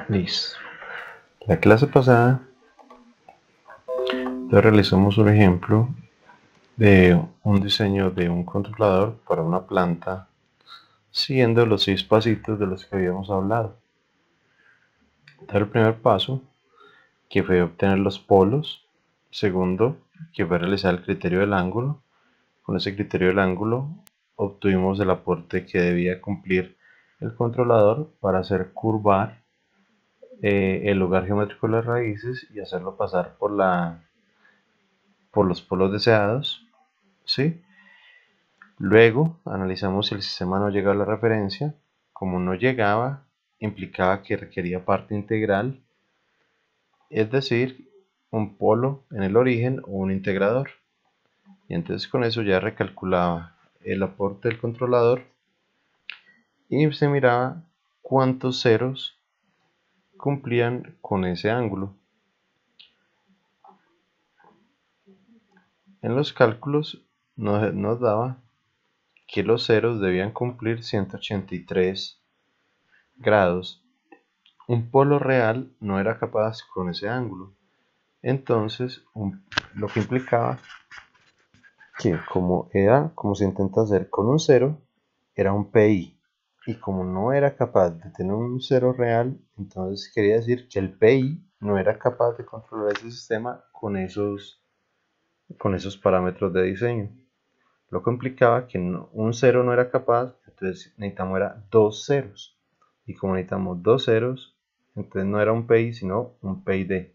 Listo. La clase pasada realizamos un ejemplo de un diseño de un controlador para una planta siguiendo los 6 pasitos de los que habíamos hablado. Entonces, el primer paso, que fue obtener los polos. Segundo, que fue realizar el criterio del ángulo. Con ese criterio del ángulo obtuvimos el aporte que debía cumplir el controlador para hacer curvar el lugar geométrico de las raíces y hacerlo pasar por los polos deseados, ¿sí? Luego analizamos si el sistema no llegaba a la referencia. Como no llegaba, implicaba que requería parte integral, es decir, un polo en el origen o un integrador. Y entonces con eso ya recalculaba el aporte del controlador y se miraba cuántos ceros cumplían con ese ángulo. En los cálculos nos daba que los ceros debían cumplir 183 grados. Un polo real no era capaz con ese ángulo. Entonces, lo que implicaba que como se intenta hacer con un cero, era un PI. Y como no era capaz de tener un cero real, entonces quería decir que el PI no era capaz de controlar ese sistema con esos parámetros de diseño. Lo que implicaba que un cero no era capaz, entonces necesitamos dos ceros. Y como necesitamos dos ceros, entonces no era un PI, sino un PID.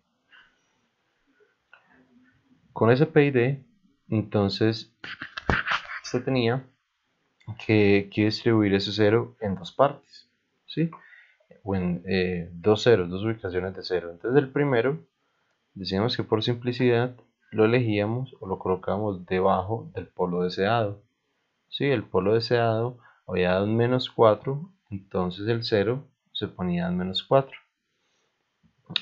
Con ese PID, entonces se tenía que distribuir ese cero en dos partes, ¿sí? O en dos ceros, dos ubicaciones de cero. Entonces el primero, decíamos que por simplicidad lo elegíamos o lo colocábamos debajo del polo deseado. Sí, el polo deseado había dado en menos 4, entonces el 0 se ponía en menos 4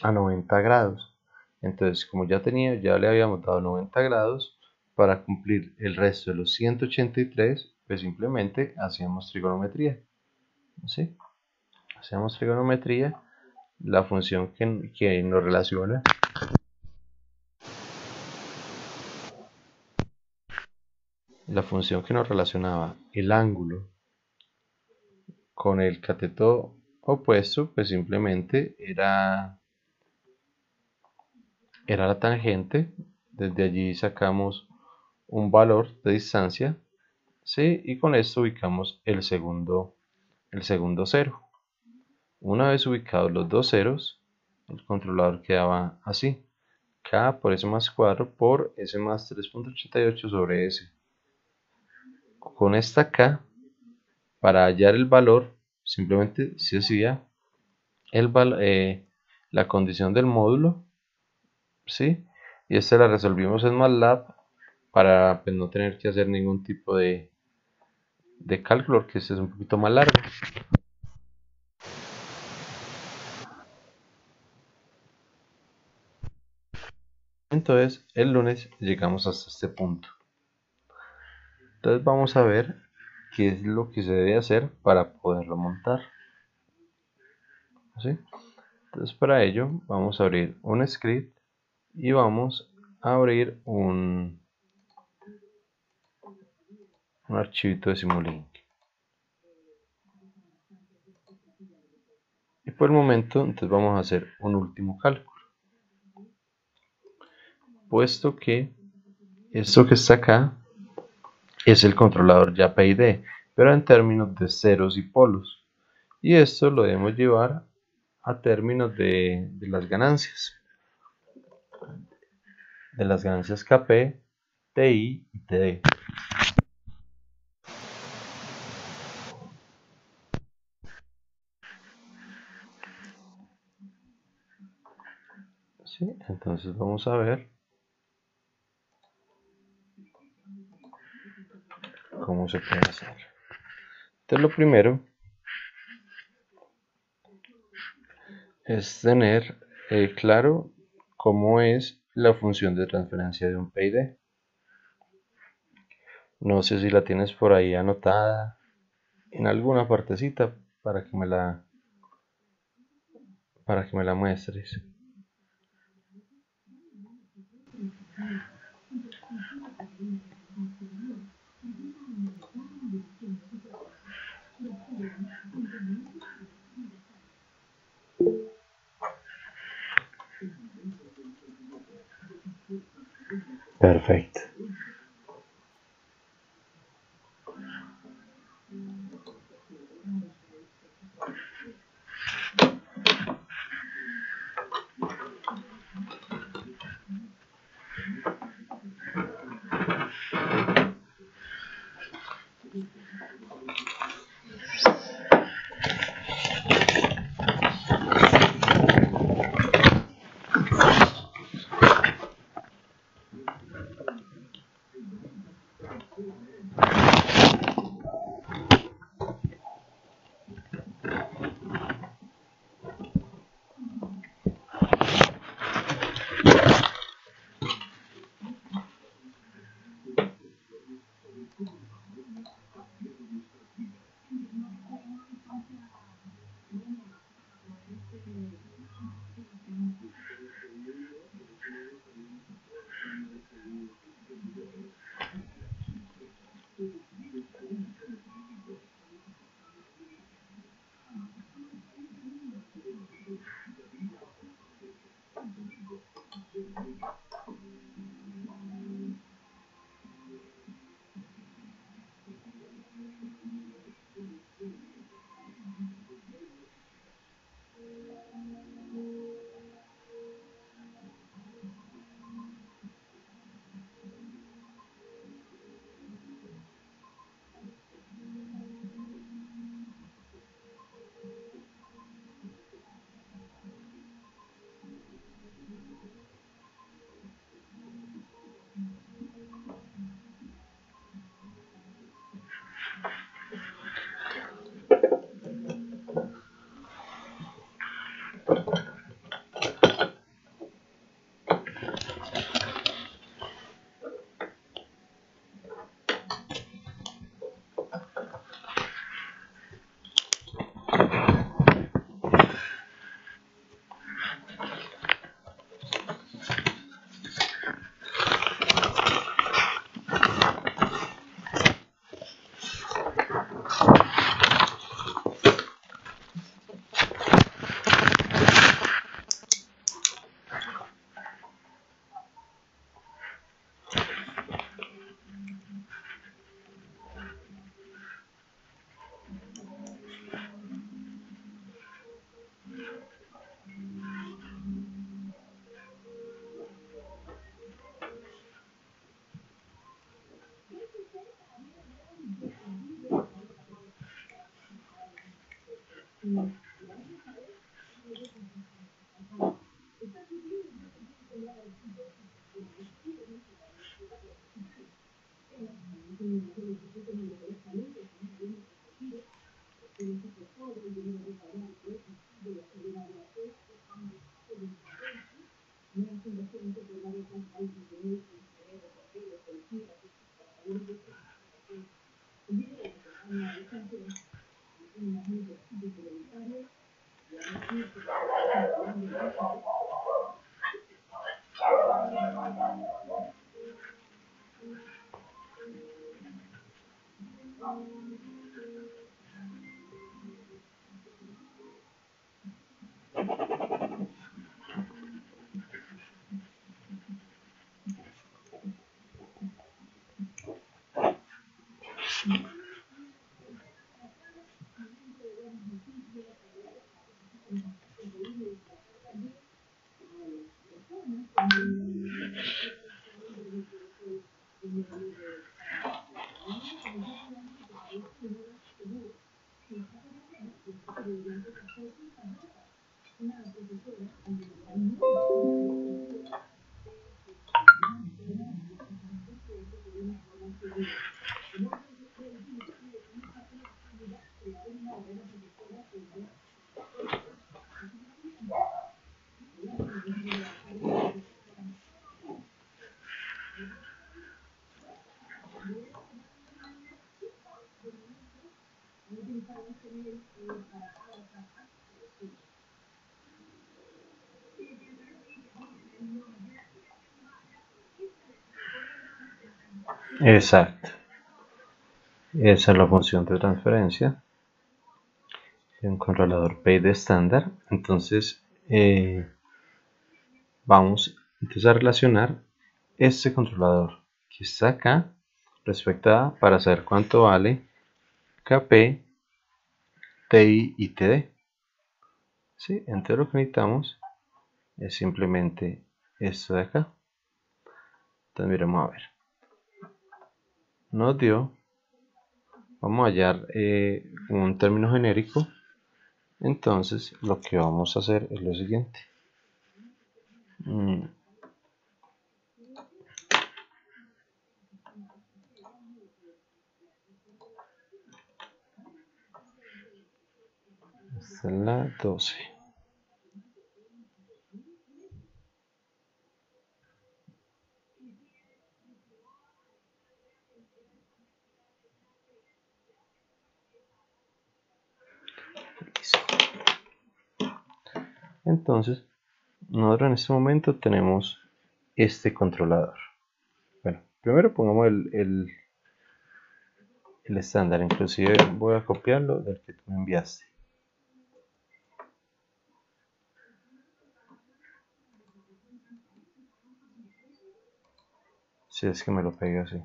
a 90 grados. Entonces, como ya le habíamos dado 90 grados, para cumplir el resto de los 183, pues simplemente hacíamos trigonometría. ¿Sí? Hacíamos trigonometría, la función que nos relaciona la función que nos relacionaba el ángulo con el cateto opuesto, pues simplemente era la tangente. Desde allí sacamos un valor de distancia, ¿sí? Y con esto ubicamos el segundo cero. Una vez ubicados los dos ceros, el controlador quedaba así: K por S más 4 por S más 3.88 sobre S. Con esta K, para hallar el valor, simplemente se hacía la condición del módulo, ¿sí? Y esta la resolvimos en MATLAB para, pues, no tener que hacer ningún tipo de cálculo, que este es un poquito más largo. Entonces el lunes llegamos hasta este punto. Entonces vamos a ver qué es lo que se debe hacer para poderlo montar, ¿sí? Entonces para ello vamos a abrir un script y vamos a abrir un archivito de Simulink. Y por el momento entonces vamos a hacer un último cálculo, puesto que esto que está acá es el controlador ya PID, pero en términos de ceros y polos, y esto lo debemos llevar a términos de las ganancias KP, TI y TD. ¿Sí? Entonces vamos a ver cómo se puede hacer. Entonces lo primero es tener claro cómo es la función de transferencia de un PID. No sé si la tienes por ahí anotada en alguna partecita para que me la para que me la muestres. Perfecto. Exacto. Esa es la función de transferencia de un controlador PID estándar. Entonces, vamos entonces a relacionar este controlador que está acá respecto a para saber cuánto vale KP, TI y TD. ¿Sí? Entonces lo que necesitamos es simplemente esto de acá. Entonces miremos a ver. Nos dio, vamos a hallar un término genérico. Entonces lo que vamos a hacer es lo siguiente. Esta es la 12. Entonces, nosotros en este momento tenemos este controlador. Bueno, primero pongamos el estándar, inclusive voy a copiarlo del que tú me enviaste. Si es que me lo pegué así.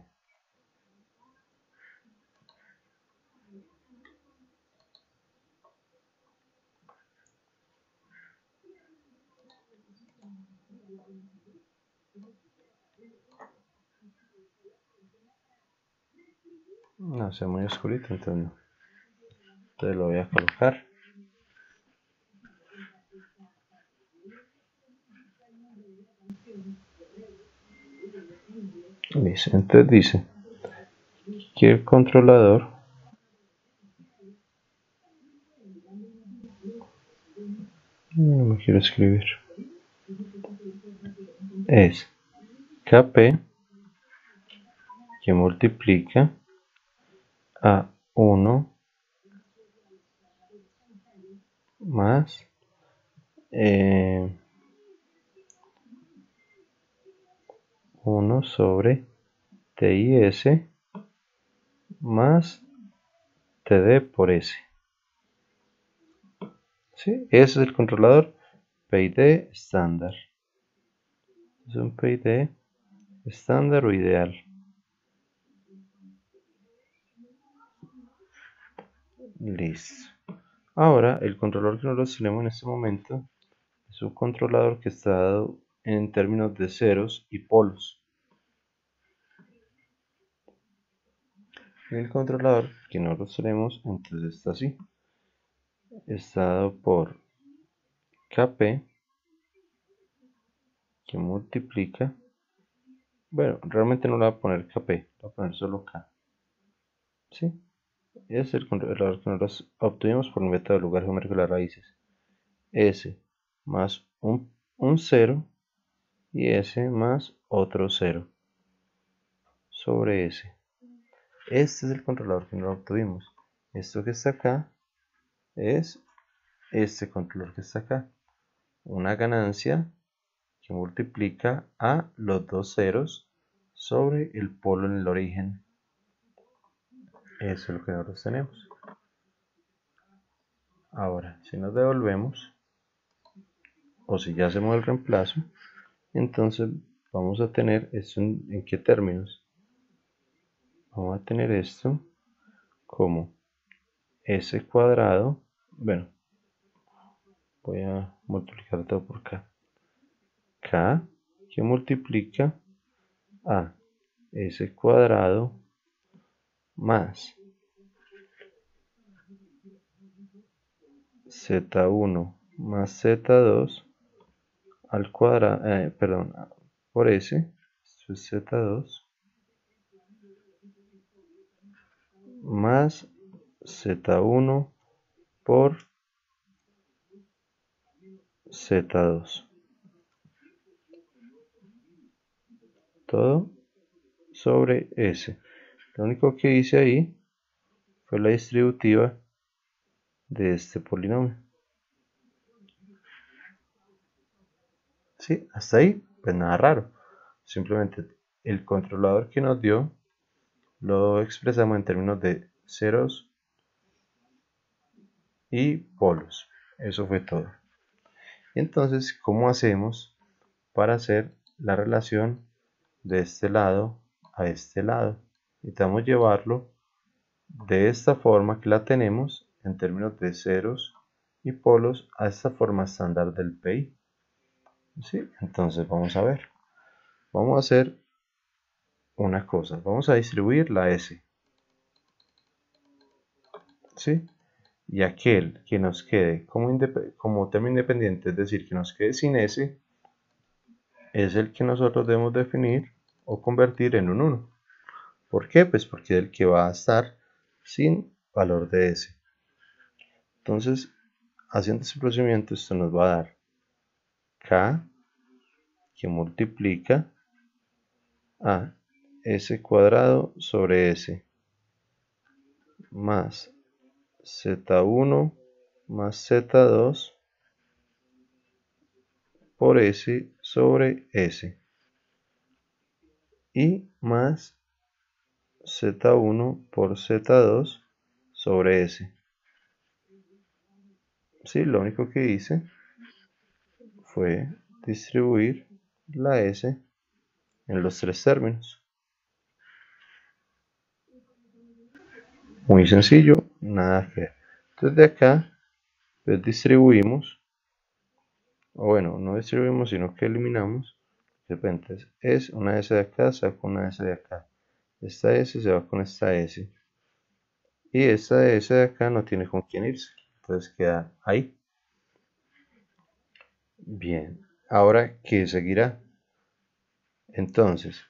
No sea muy oscurito, entonces no. Entonces lo voy a colocar. Listo. Entonces dice que el controlador no me quiero escribir es KP que multiplica a 1 más 1 sobre TIS más TD por S. ¿Sí? Ese es el controlador PID estándar. Es un PID estándar o ideal. Listo. Ahora, el controlador que nosotros tenemos en este momento es un controlador que está dado en términos de ceros y polos. El controlador que nosotros tenemos entonces está así. Está dado por KP que multiplica. Bueno, realmente no le voy a poner KP, le voy a poner solo K. ¿Sí? Es el controlador que nosotros obtuvimos por el método de lugar geométrico de las raíces. S más un 0 y S más otro 0 sobre S. Este es el controlador que nosotros obtuvimos. Esto que está acá es este controlador que está acá. Una ganancia que multiplica a los dos ceros sobre el polo en el origen. Eso es lo que nosotros tenemos. Ahora, si nos devolvemos, o si ya hacemos el reemplazo, entonces vamos a tener esto en qué términos. Vamos a tener esto como s cuadrado. Bueno, voy a multiplicar todo por k. K que multiplica a s cuadrado más z1 más z2 al cuadrado, perdón, por s, esto es z2 más z1 por z2. Todo sobre s. Lo único que hice ahí fue la distributiva de este polinomio. ¿Sí? Hasta ahí, pues nada raro. Simplemente el controlador que nos dio lo expresamos en términos de ceros y polos. Eso fue todo. Entonces, ¿cómo hacemos para hacer la relación de este lado a este lado? Necesitamos llevarlo de esta forma que la tenemos en términos de ceros y polos a esta forma estándar del PI. ¿Sí? Entonces vamos a ver. Vamos a hacer una cosa. Vamos a distribuir la S. ¿Sí? Y aquel que nos quede como término independiente, es decir, que nos quede sin S, es el que nosotros debemos definir o convertir en un 1. ¿Por qué? Pues porque es el que va a estar sin valor de S. Entonces, haciendo este procedimiento, esto nos va a dar K, que multiplica a S cuadrado sobre S, más Z1 más Z2 por S sobre S, y más Z1 por Z2 sobre S. Sí, lo único que hice fue distribuir la S en los tres términos. Muy sencillo, nada que ver. Entonces de acá pues distribuimos, o bueno, no distribuimos sino que eliminamos. De repente es una S de acá, saco una S de acá. Esta S se va con esta S. Y esta S de acá no tiene con quién irse. Entonces queda ahí. Bien, ahora ¿qué seguirá? Entonces,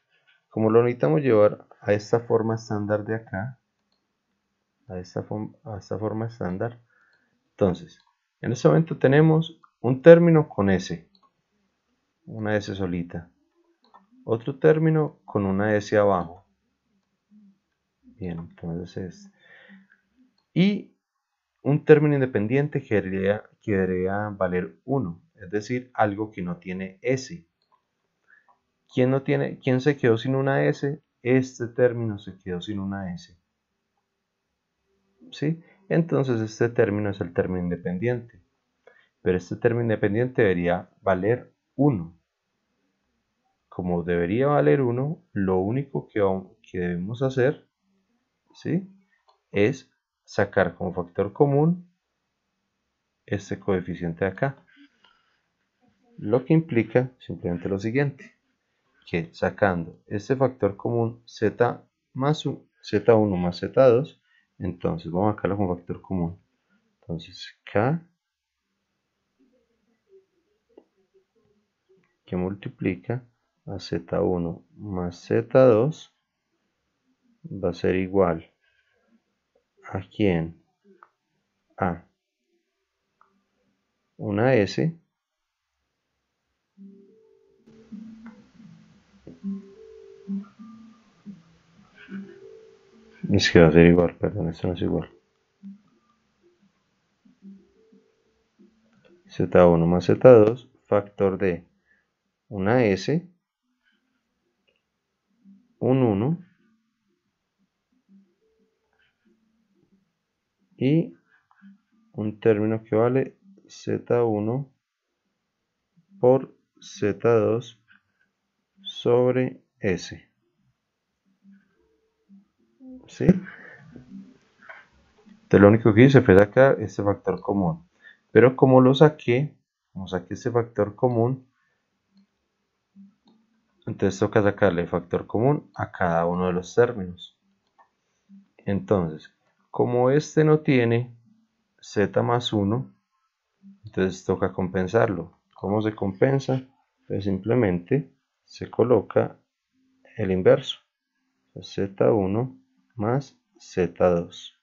como lo necesitamos llevar a esta forma estándar de acá, a esta forma estándar, entonces, en este momento tenemos un término con S, una S solita, otro término con una S abajo. Bien, entonces y un término independiente que debería valer 1, es decir, algo que no tiene S. ¿Quién se quedó sin una S? Este término se quedó sin una S. ¿Sí? Entonces este término es el término independiente. Pero este término independiente debería valer 1. Como debería valer 1, lo único que debemos hacer, ¿sí?, es sacar como factor común este coeficiente de acá. Lo que implica simplemente lo siguiente, que sacando este factor común z1 más z2, entonces vamos a sacarlo como factor común. Entonces k, que multiplica a z1 más z2, va a ser igual a quién, a una S es que va a ser igual, perdón, esto no es igual, z1 más z2 factor de una S, un 1 y un término que vale z1 por z2 sobre S. ¿Sí? Entonces lo único que hice fue sacar este factor común. Pero como saqué este factor común, entonces toca sacarle el factor común a cada uno de los términos. Entonces, como este no tiene z más 1, entonces toca compensarlo. ¿Cómo se compensa? Pues simplemente se coloca el inverso, z1 más z2.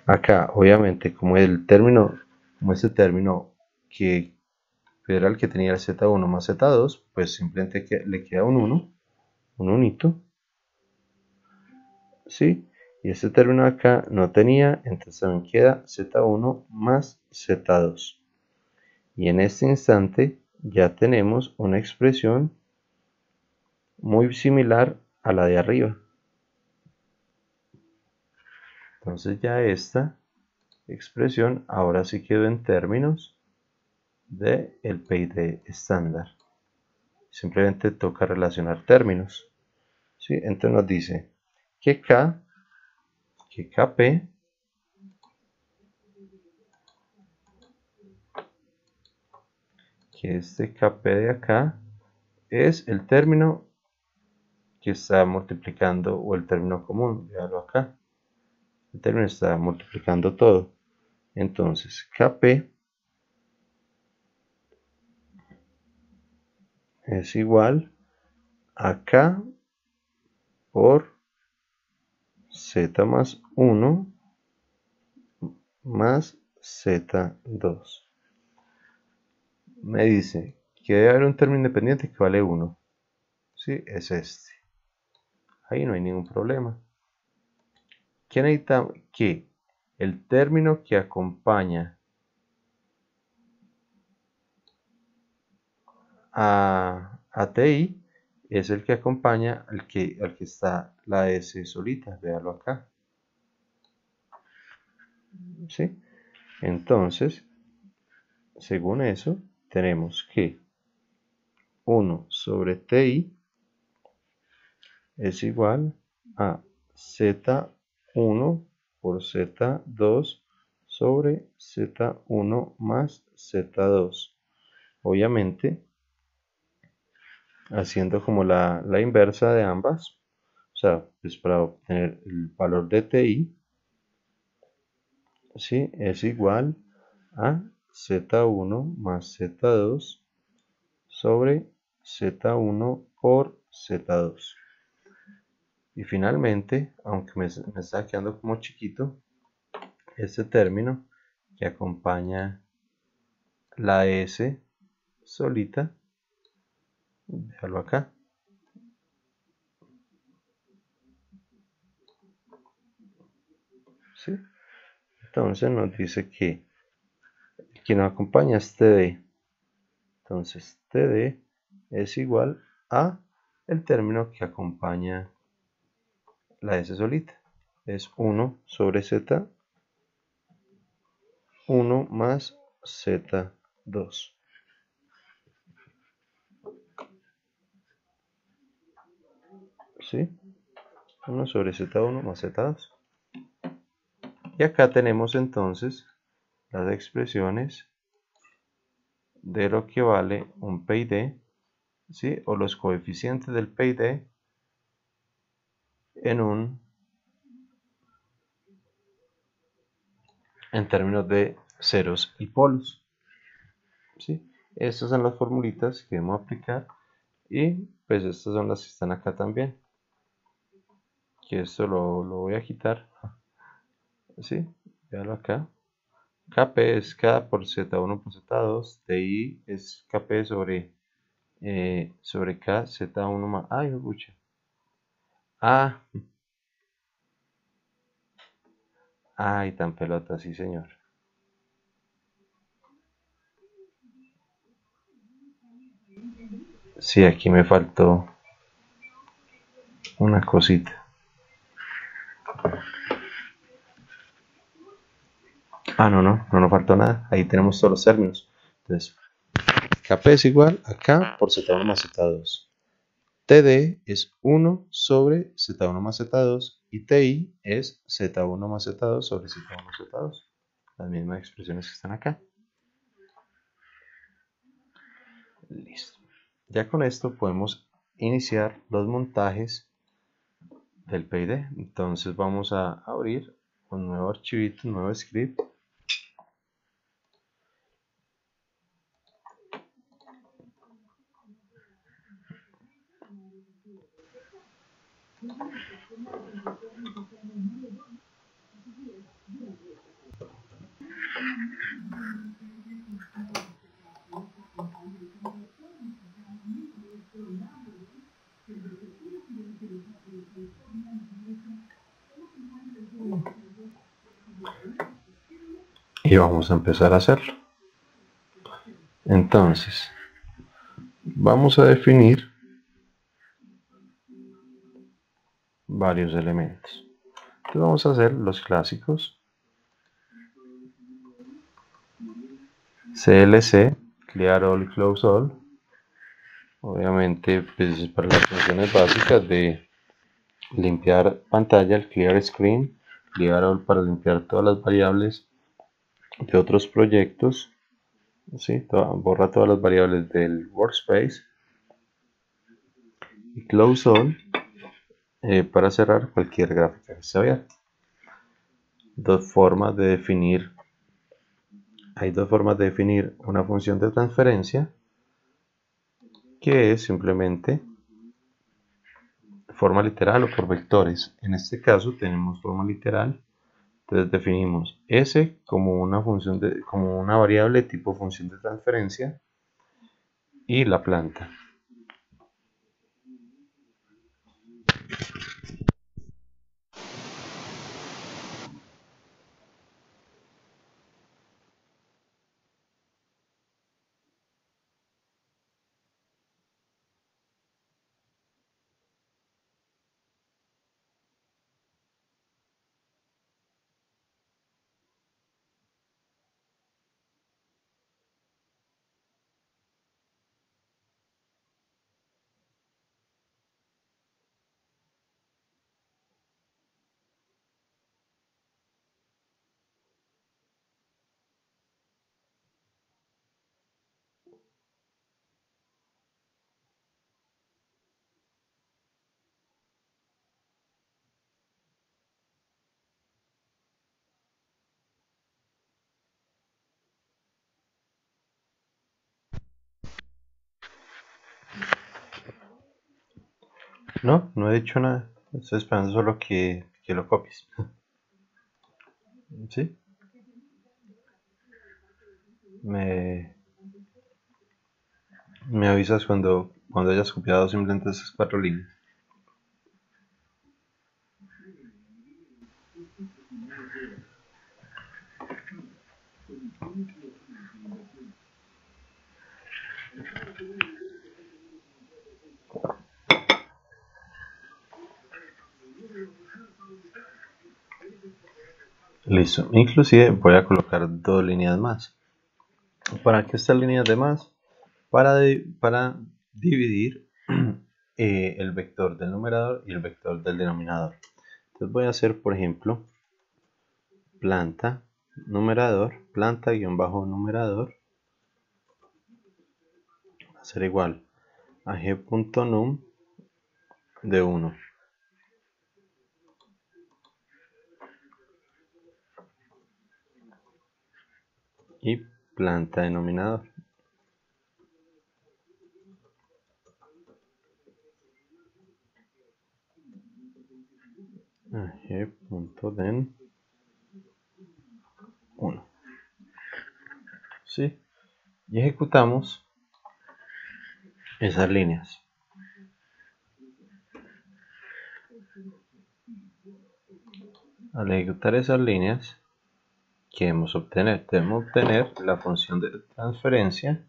Acá, obviamente, como este término que era el que tenía el z1 más z2, pues simplemente le queda un 1, un unito, ¿sí? Y este término acá no tenía, entonces también queda z1 más z2. Y en este instante ya tenemos una expresión muy similar a la de arriba. Entonces ya esta expresión ahora sí quedó en términos de el PID estándar. Simplemente toca relacionar términos. ¿Sí? Entonces nos dice que KP que este KP de acá es el término que está multiplicando, o el término común, véalo acá. El término está multiplicando todo. Entonces, KP es igual a K por Z más 1 más Z2. Me dice que debe haber un término independiente que vale 1. ¿Sí? Es este. Ahí no hay ningún problema. ¿Qué necesitamos? Que el término que acompaña a TI es el que acompaña al que está la S solita. Véalo acá. ¿Sí? Entonces, según eso, tenemos que 1 sobre TI es igual a Z1 por Z2 sobre Z1 más Z2. Obviamente, haciendo como la inversa de ambas, o sea, pues para obtener el valor de TI, ¿sí? Es igual a Z1 más Z2 sobre Z1 por Z2. Y finalmente, aunque me está quedando como chiquito, este término que acompaña la S solita, déjalo acá. ¿Sí? Entonces nos dice que quien nos acompaña es TD. Entonces TD es igual a el término que acompaña la S solita. Es 1 sobre Z, 1 más Z2. ¿Sí? 1 sobre Z1 más Z2. Y acá tenemos entonces las expresiones de lo que vale un PID, ¿sí? O los coeficientes del PID en términos de ceros y polos. ¿Sí? Estas son las formulitas que debemos aplicar, y pues estas son las que están acá también, que esto lo voy a quitar. ¿Sí? Véalo acá. KP es K por Z1 por Z2, TI es KP sobre K Z1 más... ¡Ay, me escucha! ¡Ay, tan pelota! Sí, señor. Sí, aquí me faltó una cosita. No nos faltó nada. Ahí tenemos todos los términos. Entonces, KP es igual a K por Z1 más Z2. TD es 1 sobre Z1 más Z2 y TI es Z1 más Z2 sobre Z1 más Z2. Las mismas expresiones que están acá. Listo. Ya con esto podemos iniciar los montajes del PID. Entonces vamos a abrir un nuevo archivito, un nuevo script. Y vamos a empezar a hacerlo. Entonces, vamos a definir varios elementos. Entonces vamos a hacer los clásicos. CLC, Clear All, Close All. Obviamente, pues para las funciones básicas de limpiar pantalla, el Clear Screen, Clear All para limpiar todas las variables de otros proyectos. ¿Sí? Borra todas las variables del workspace. Y Close All para cerrar cualquier gráfica que esté abierta. Hay dos formas de definir una función de transferencia, que es simplemente forma literal o por vectores. En este caso tenemos forma literal, entonces definimos S como como una variable tipo función de transferencia y la planta. No, no he dicho nada. Estoy esperando solo que lo copies. ¿Sí? Me, me avisas cuando hayas copiado simplemente esas 4 líneas. Listo. Inclusive voy a colocar 2 líneas más. ¿Para qué estas líneas de más? Para dividir el vector del numerador y el vector del denominador. Entonces voy a hacer, por ejemplo, planta, numerador, planta guión bajo numerador, va a ser igual a g.num de 1. Y planta denominador. A g.den 1. ¿Sí? Y ejecutamos esas líneas. Al ejecutar esas líneas, ¿qué debemos obtener? Debemos obtener la función de transferencia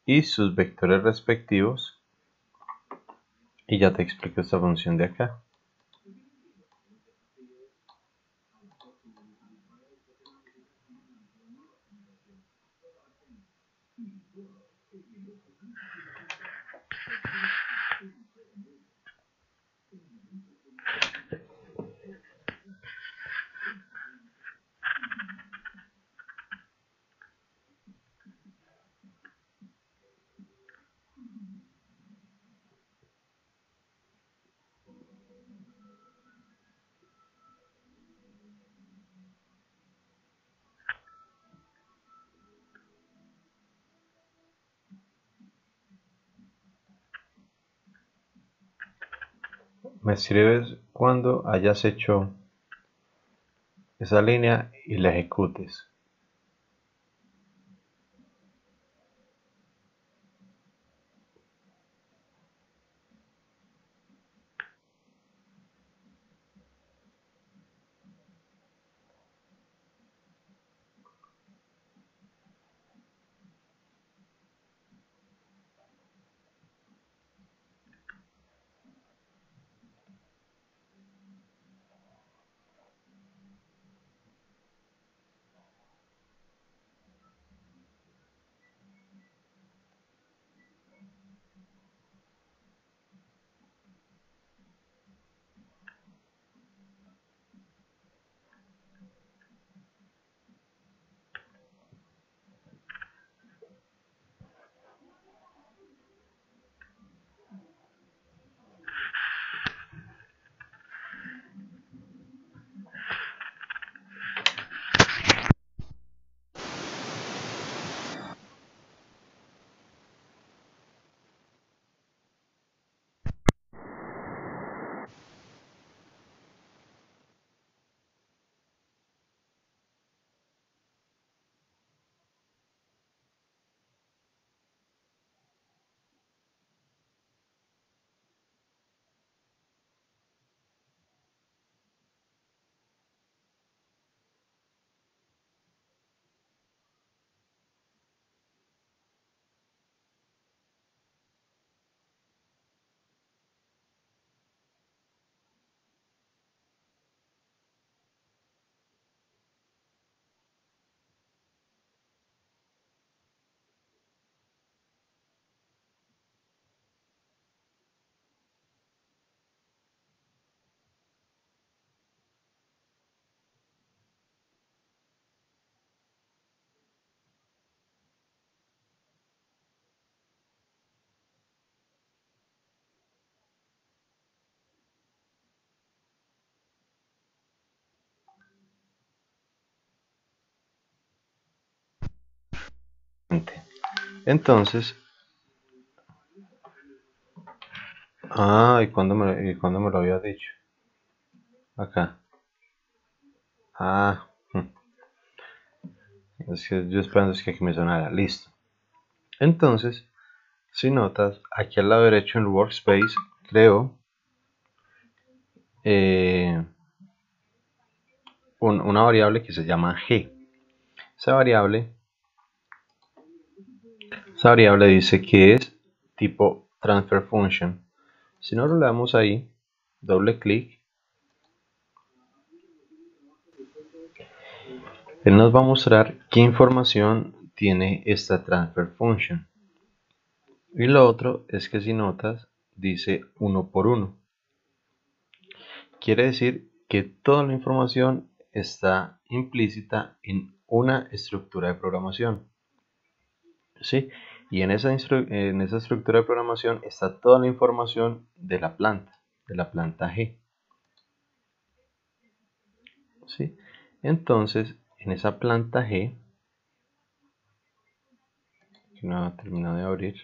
y sus vectores respectivos. Y ya te explico esta función de acá. Me escribes cuando hayas hecho esa línea y la ejecutes. Entonces, ¿y cuándo me lo había dicho? Acá. Ah, es que yo esperando es que aquí me sonara. Listo. Entonces, si notas, aquí al lado derecho en el workspace creo una variable que se llama g. Esa variable dice que es tipo transfer function. Si no lo le damos ahí, doble clic, él nos va a mostrar qué información tiene esta transfer function. Y lo otro es que si notas, dice 1 por 1. Quiere decir que toda la información está implícita en una estructura de programación. ¿Sí? Y en esa estructura de programación está toda la información de la planta G. ¿Sí? Entonces, en esa planta G, que no ha terminado de abrir,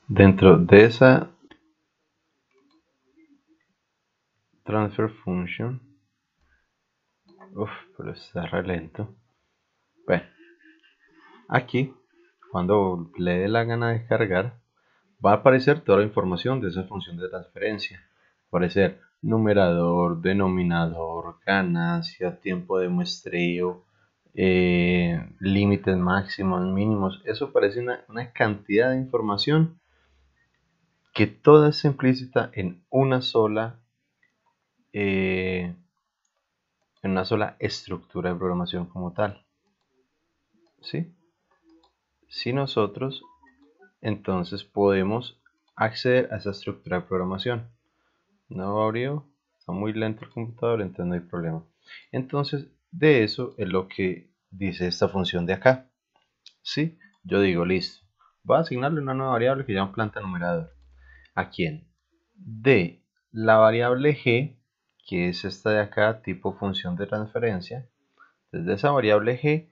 dentro de esa transfer function, pero está re lento. Bueno, aquí, cuando le dé la gana de cargar, va a aparecer toda la información de esa función de transferencia. Va a aparecer numerador, denominador, ganancia, tiempo de muestreo, límites máximos, mínimos. Eso parece una cantidad de información que toda es implícita en una sola estructura de programación como tal. ¿Sí? Si nosotros entonces podemos acceder a esa estructura de programación. No abrió, está muy lento el computador, entonces no hay problema. Entonces, de eso es lo que dice esta función de acá. ¿Sí? Yo digo, listo. Voy a asignarle una nueva variable que llama planta numerador. ¿A quién? De la variable g, que es esta de acá, tipo función de transferencia. Desde esa variable g,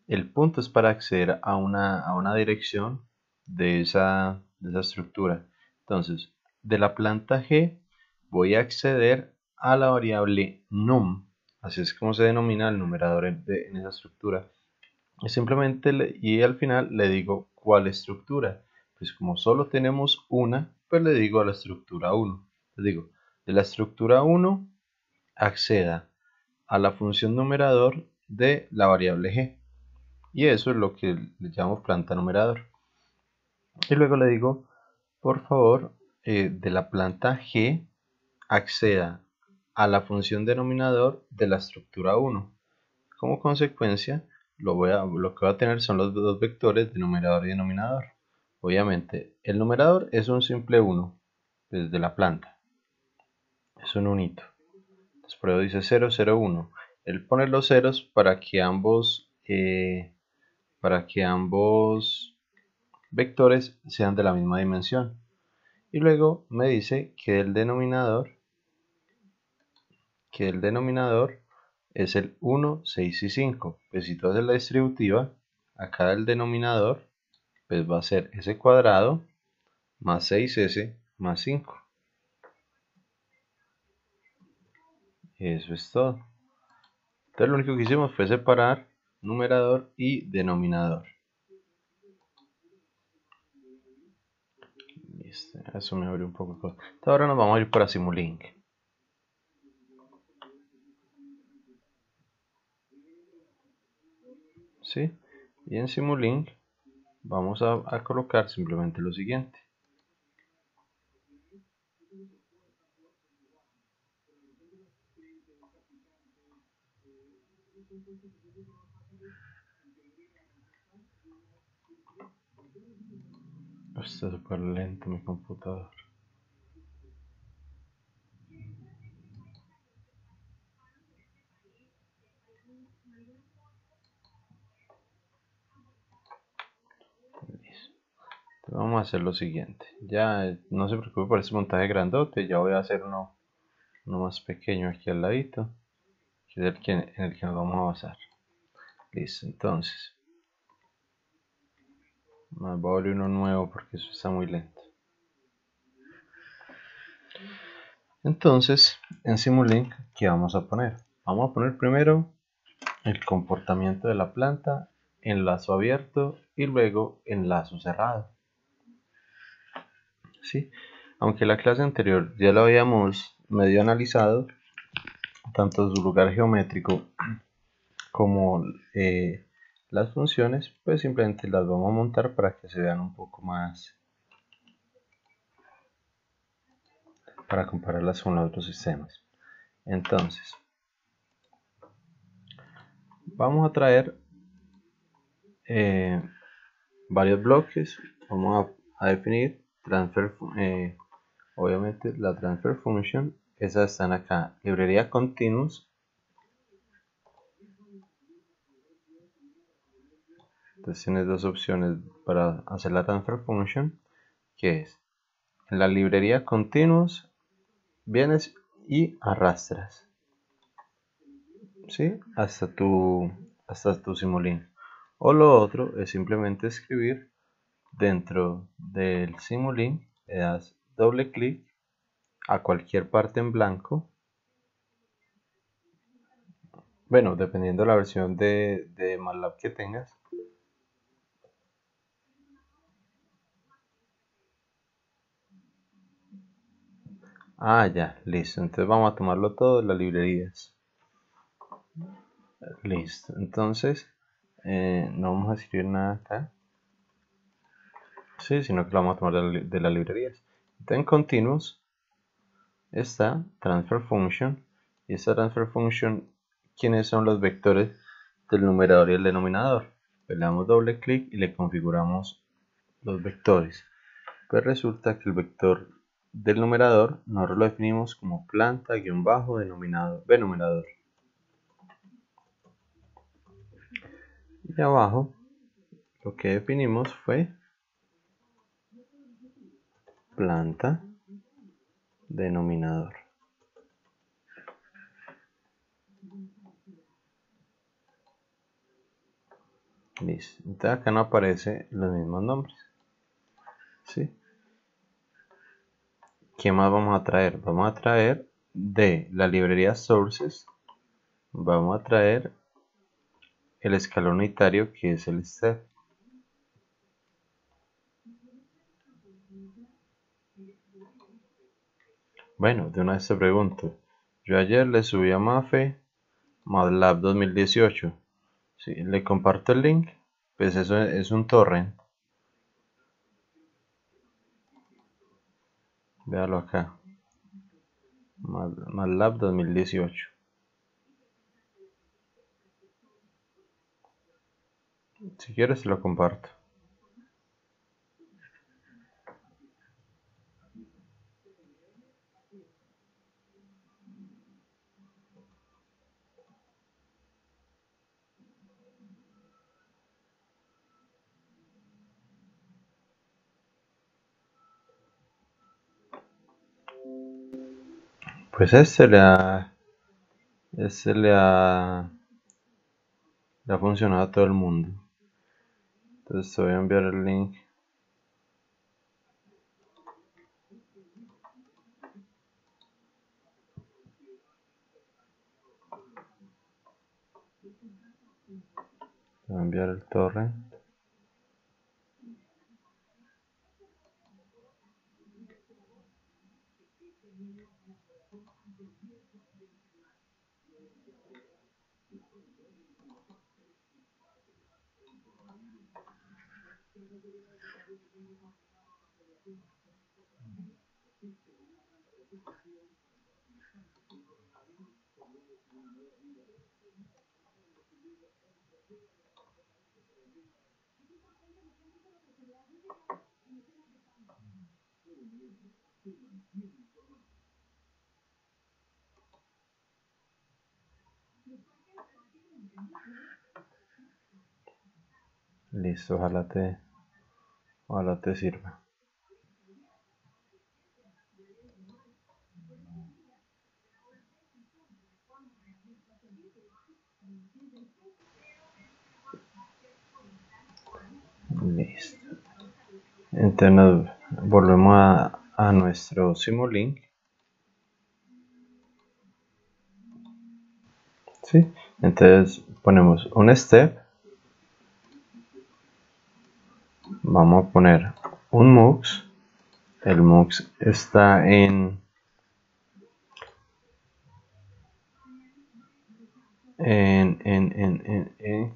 el punto es para acceder a una dirección de esa estructura. Entonces, de la planta g voy a acceder a la variable num, así es como se denomina el numerador en esa estructura. Y simplemente y al final le digo cuál estructura. Pues como solo tenemos una, pues le digo a la estructura 1. Le digo, de la estructura 1 acceda a la función numerador de la variable g. Y eso es lo que le llamo planta numerador. Y luego le digo, por favor, de la planta g acceda a la función denominador de la estructura 1. Como consecuencia, lo que voy a tener son los dos vectores de numerador y denominador. Obviamente, el numerador es un simple 1 desde la planta. Es un unito. Entonces, por eso dice 0, 0, 1. Él pone los ceros para que ambos vectores sean de la misma dimensión. Y luego me dice que el denominador es el 1, 6 y 5. Pues si tú haces la distributiva, acá el denominador pues va a ser s cuadrado más 6s más 5. Eso es todo. Entonces lo único que hicimos fue separar numerador y denominador. Listo, eso me abrió un poco de cosas. Entonces ahora nos vamos a ir para Simulink. ¿Sí? Y en Simulink vamos a colocar simplemente lo siguiente. Está súper lento mi computador. Listo. Entonces vamos a hacer lo siguiente. Ya no se preocupe por ese montaje grandote. Ya voy a hacer uno uno más pequeño aquí al ladito, que es en el que nos vamos a basar. Listo, entonces voy a abrir uno nuevo porque eso está muy lento. Entonces en Simulink, ¿qué vamos a poner? Vamos a poner primero el comportamiento de la planta en lazo abierto y luego en lazo cerrado. ¿Sí? Aunque la clase anterior ya lo habíamos medio analizado, tanto su lugar geométrico como las funciones, pues simplemente las vamos a montar para que se vean un poco más, para compararlas con los otros sistemas. Entonces vamos a traer varios bloques. Vamos a definir transfer, obviamente la transfer function, esas están acá, librería continuous. Entonces tienes dos opciones para hacer la transfer function, que es en la librería continuous vienes y arrastras, ¿sí? hasta tu Simulink. O lo otro es simplemente escribir dentro del Simulink, le das doble clic a cualquier parte en blanco. Bueno, dependiendo de la versión de MATLAB que tengas. Ah, ya, listo. Entonces vamos a tomarlo todo de las librerías. Listo. Entonces, no vamos a escribir nada acá. Sí, sino que lo vamos a tomar de las librerías. Entonces, en continuous está transfer function. Y esta transfer function, ¿quiénes son los vectores del numerador y el denominador? Le damos doble clic y le configuramos los vectores. Pues resulta que el vector del numerador nosotros lo definimos como planta-denominador. Y abajo lo que definimos fue planta denominador. Listo. Entonces acá no aparecen los mismos nombres. ¿Sí? ¿Qué más vamos a traer? Vamos a traer de la librería sources, vamos a traer el escalón unitario que es el step. Bueno, de una vez te pregunto, yo ayer le subí a Mafe MATLAB 2018. Si le comparto el link, pues eso es un torrent. Véalo acá. MATLAB 2018. Si quieres lo comparto. Pues le ha funcionado a todo el mundo. Entonces te voy a enviar el link. Te voy a enviar el torrent. Listo, ojalá te sirva. Listo. Entonces nos volvemos a nuestro Simulink. ¿Sí? Entonces ponemos un step. Vamos a poner un MUX. El MUX está en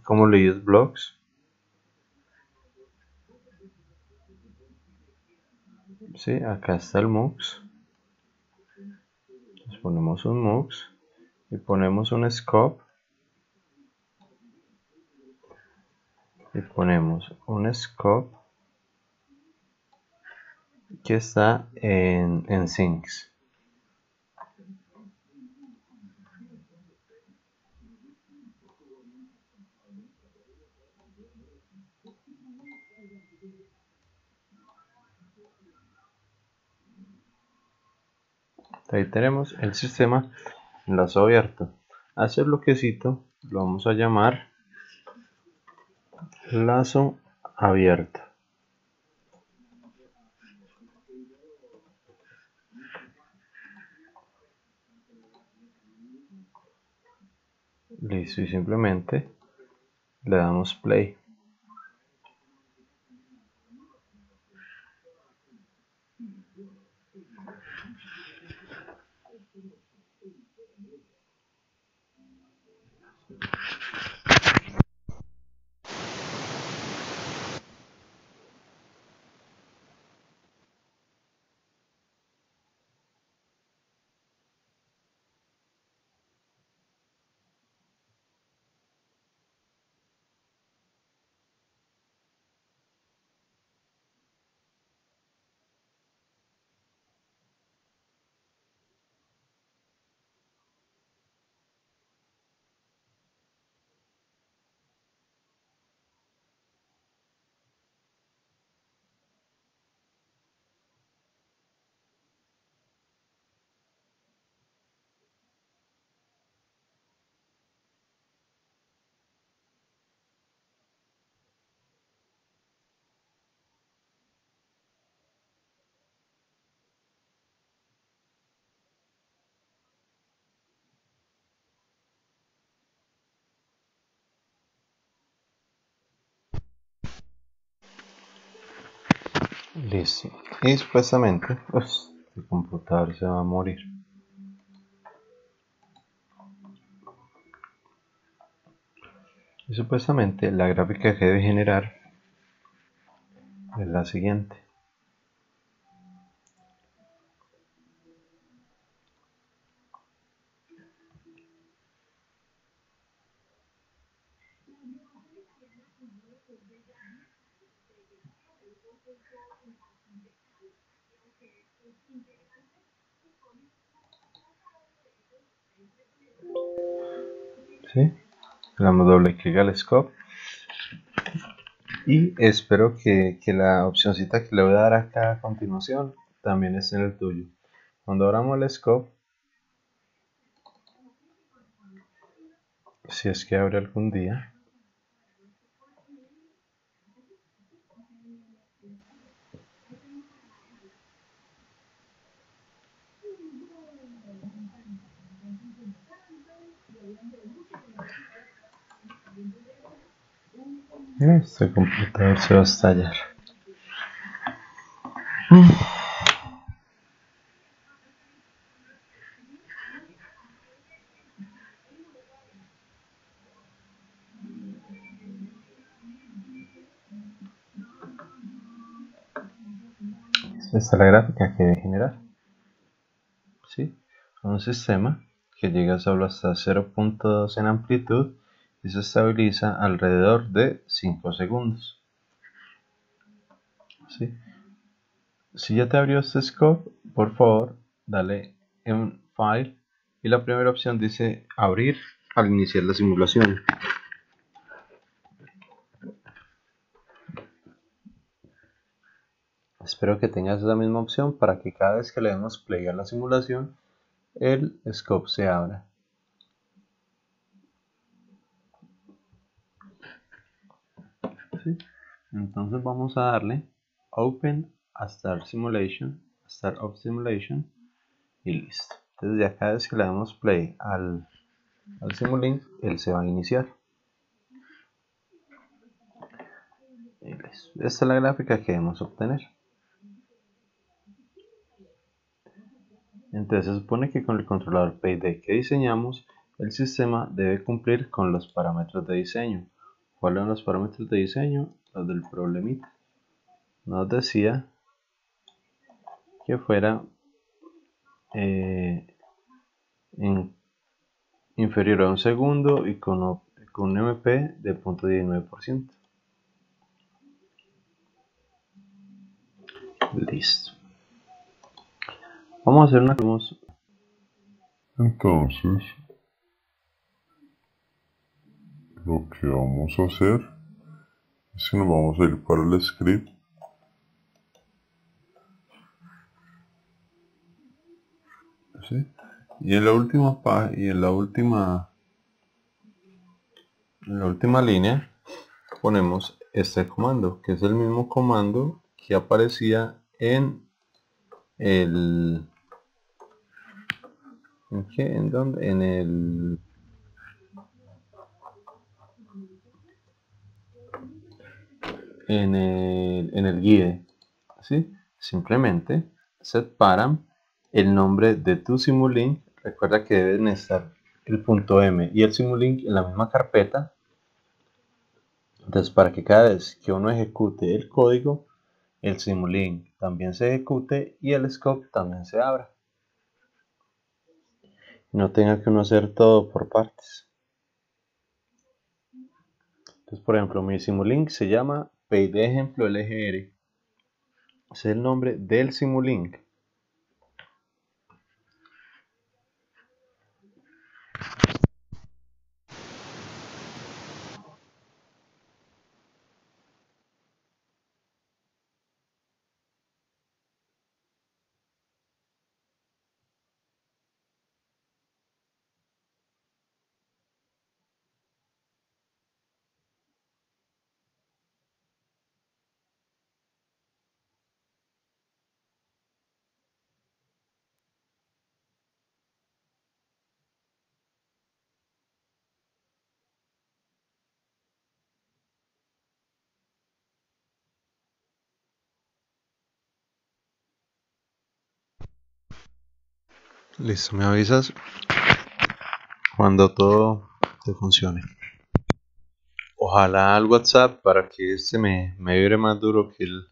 ¿cómo lees blocks? Sí, acá está el MUX. Entonces ponemos un MUX y ponemos un scope y ponemos un scope que está en sinks. Ahí tenemos el sistema enlazo abierto. A ese bloquecito lo vamos a llamar lazo abierto. Listo, y simplemente le damos play. Listo. Y supuestamente, pues, el computador se va a morir. Y supuestamente la gráfica que debe generar es la siguiente. ¿Sí? Le damos doble clic al scope. Y espero que la opcióncita que le voy a dar acá a continuación también esté en el tuyo. Cuando abramos el scope, si es que abre algún día, este computador se va a estallar. Esta es la gráfica que debe generar. ¿Sí? Un sistema que llega solo hasta 0.2 en amplitud y se estabiliza alrededor de 5 segundos. ¿Sí? Si ya te abrió este scope, por favor, dale en File y la primera opción dice Abrir al iniciar la simulación. Espero que tengas esa misma opción para que cada vez que le demos play a la simulación, el scope se abra. ¿Sí? Entonces vamos a darle Open a Start Simulation, Start of Simulation y listo. Entonces ya cada vez que le damos play al Simulink, él se va a iniciar. Y listo. Esta es la gráfica que debemos obtener. Entonces se supone que con el controlador PID que diseñamos, el sistema debe cumplir con los parámetros de diseño. ¿Cuáles son los parámetros de diseño? Los del problemita. Nos decía que fuera inferior a un segundo y con un MP de 0.19%. Listo. Vamos a hacer una... Entonces, lo que vamos a hacer es que nos vamos a ir para el script. ¿Sí? Y en la última línea ponemos este comando, que es el mismo comando que aparecía en el... ¿En qué? ¿En dónde? En el... En el guide. ¿Sí? Simplemente set param el nombre de tu Simulink. Recuerda que deben estar el punto M y el Simulink en la misma carpeta. Entonces, para que cada vez que uno ejecute el código, el Simulink también se ejecute y el scope también se abra. No tenga que uno hacer todo por partes. Entonces, por ejemplo, mi Simulink se llama PID ejemplo LGR. Ese es el nombre del Simulink. Listo, me avisas cuando todo te funcione. Ojalá al WhatsApp para que este me vibre más duro que el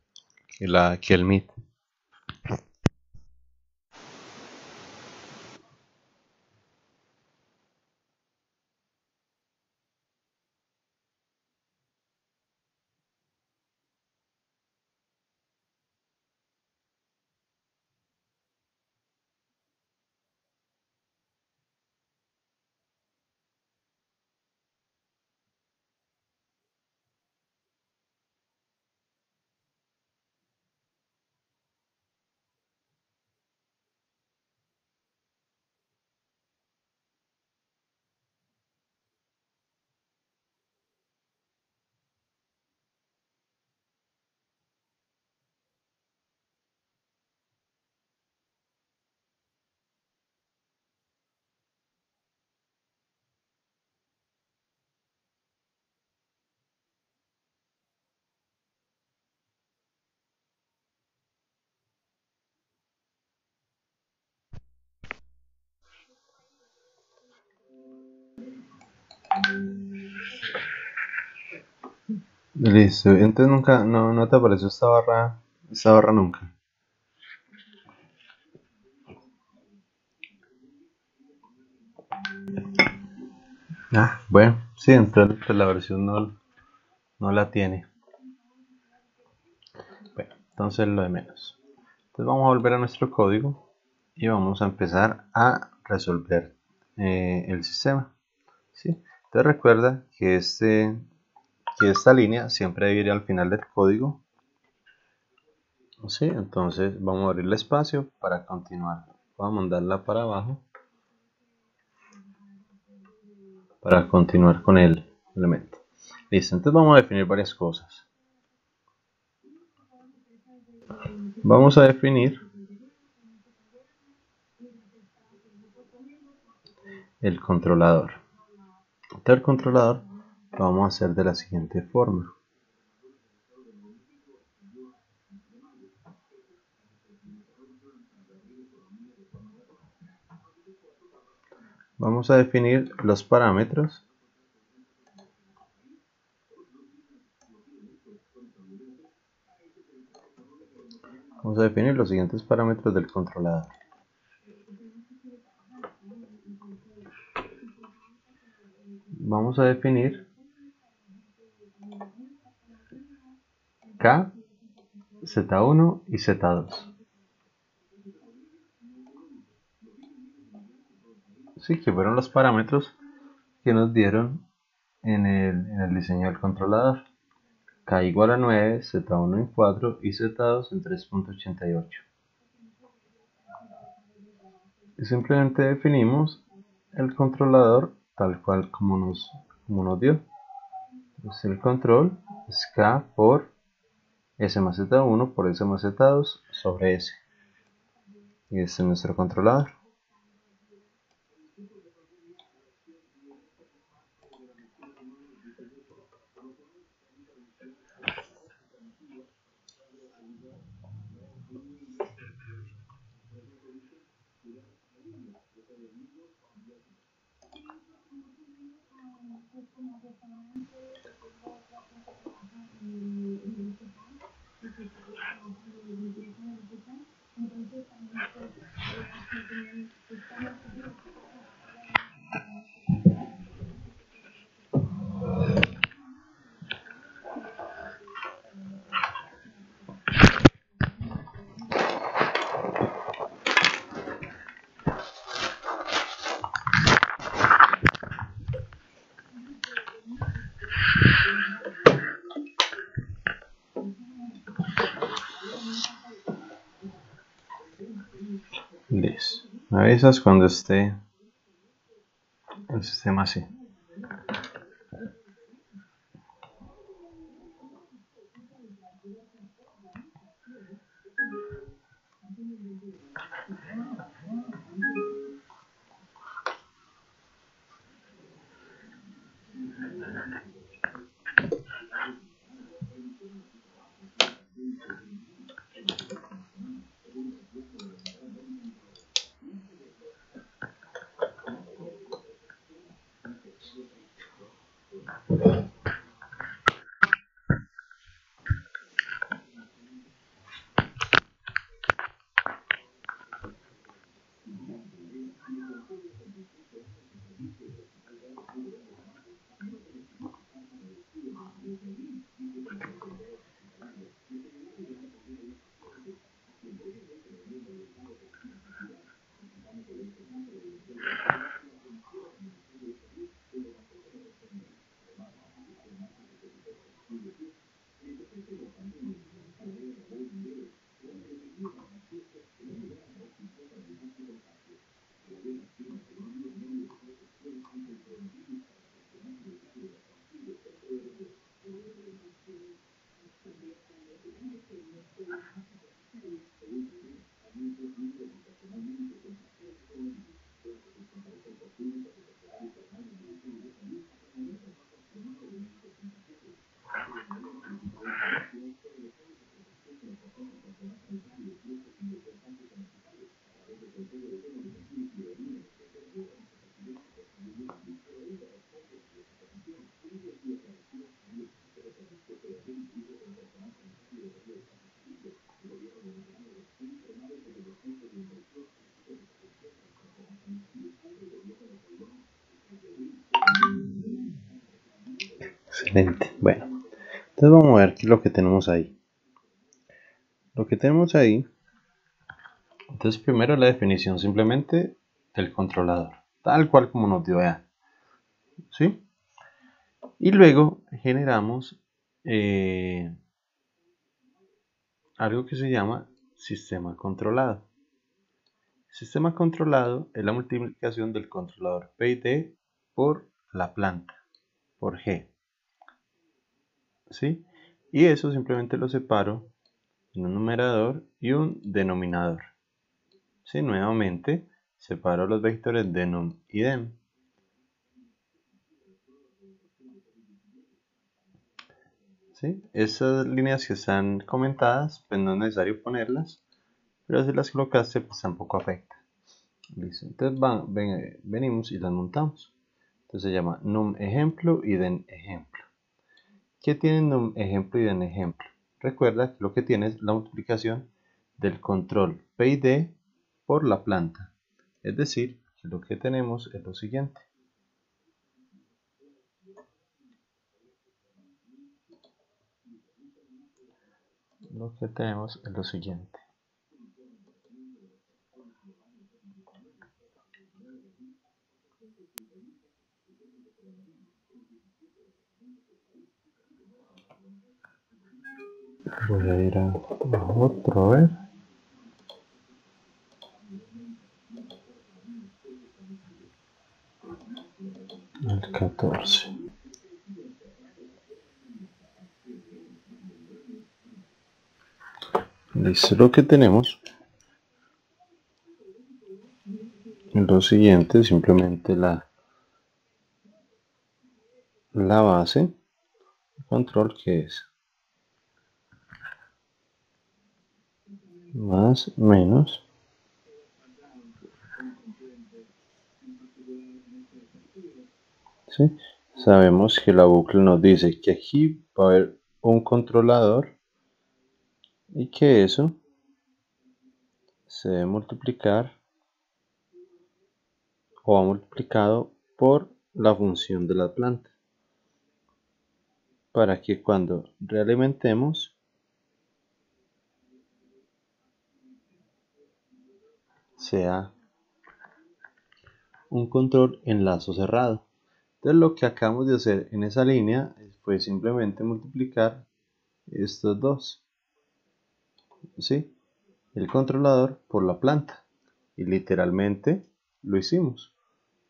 Meet. Listo, entonces nunca, no te apareció esta barra nunca. Ah, bueno, sí, entonces pues, la versión no la tiene. Bueno, entonces lo de menos. Entonces vamos a volver a nuestro código y vamos a empezar a resolver el sistema. ¿Sí? Entonces recuerda que esta línea siempre debe ir al final del código. ¿Sí? Entonces vamos a abrir el espacio para continuar. Vamos a mandarla para abajo para continuar con el elemento. Listo, entonces vamos a definir varias cosas. Vamos a definir el controlador. El controlador lo vamos a hacer de la siguiente forma. Vamos a definir los parámetros. Vamos a definir los siguientes parámetros del controlador. Vamos a definir K, Z1 y Z2. Sí, que fueron los parámetros que nos dieron en el diseño del controlador. K igual a 9, Z1 en 4 y Z2 en 3.88. Y simplemente definimos el controlador tal cual como nos dio. Entonces el control es K por S más Z1 por S más Z2 sobre S. Y este es nuestro controlador. Listo. Me avisas cuando esté el sistema así. Excelente. Bueno, entonces vamos a ver qué es lo que tenemos ahí. Lo que tenemos ahí, entonces primero la definición simplemente del controlador, tal cual como nos dio ya. ¿Sí? Y luego generamos algo que se llama sistema controlado. Sistema controlado es la multiplicación del controlador P y D por la planta, por G. ¿Sí? Y eso simplemente lo separo un numerador y un denominador. Sí, nuevamente separo los vectores de num y dem. ¿Sí? Esas líneas que están comentadas, pues no es necesario ponerlas, pero si las colocaste, pues tampoco afecta. Listo. Entonces venimos y las montamos. Entonces se llama num ejemplo y den ejemplo. ¿Qué tiene num ejemplo y den ejemplo? Recuerda que lo que tiene es la multiplicación del control P y D por la planta. Es decir, que lo que tenemos es lo siguiente. Lo que tenemos es lo siguiente. Voy a ir a otro, a ver. El 14. Listo, lo que tenemos es lo siguiente, simplemente la base de control, que es más menos ¿sí? Sabemos que la bucle nos dice que aquí va a haber un controlador y que eso se debe multiplicar o va multiplicado por la función de la planta para que cuando realimentemos sea un control en lazo cerrado. Entonces lo que acabamos de hacer en esa línea fue simplemente multiplicar estos dos, ¿sí? El controlador por la planta, y literalmente lo hicimos.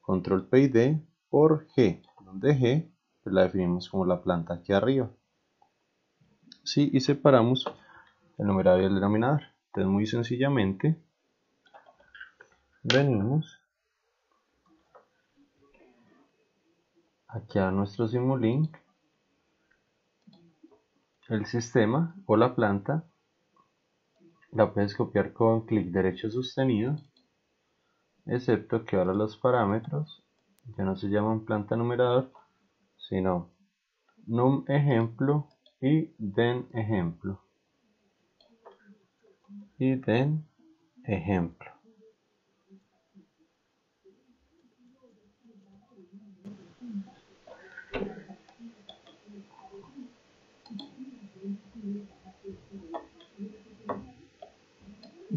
Control P y D por G, donde G pues la definimos como la planta aquí arriba. ¿Sí? Y separamos el numerador y el denominador. Entonces muy sencillamente venimos aquí a nuestro Simulink, el sistema o la planta la puedes copiar con clic derecho sostenido, excepto que ahora los parámetros ya no se llaman planta numerador, sino num ejemplo y den ejemplo. Y den ejemplo.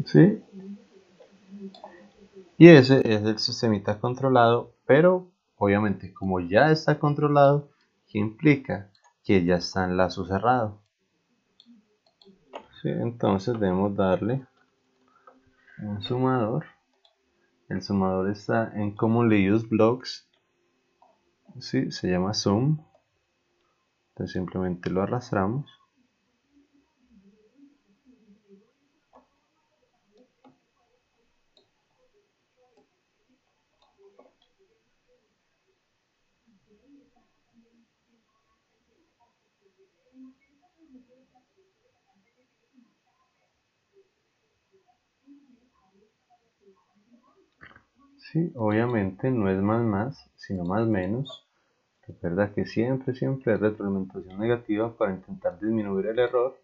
¿Sí? Y ese es el sistemita controlado, pero obviamente como ya está controlado, ¿qué implica? Que ya está en lazo cerrado. ¿Sí? Entonces debemos darle un sumador. El sumador está en Commonly Used Blocks. ¿Sí? Se llama sum. Entonces simplemente lo arrastramos. Sí, obviamente no es más, sino más menos. Recuerda que siempre es retroalimentación negativa para intentar disminuir el error.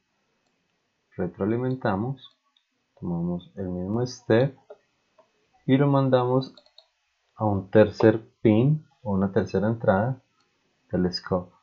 Retroalimentamos, tomamos el mismo step y lo mandamos a un tercer pin o una tercera entrada del scope.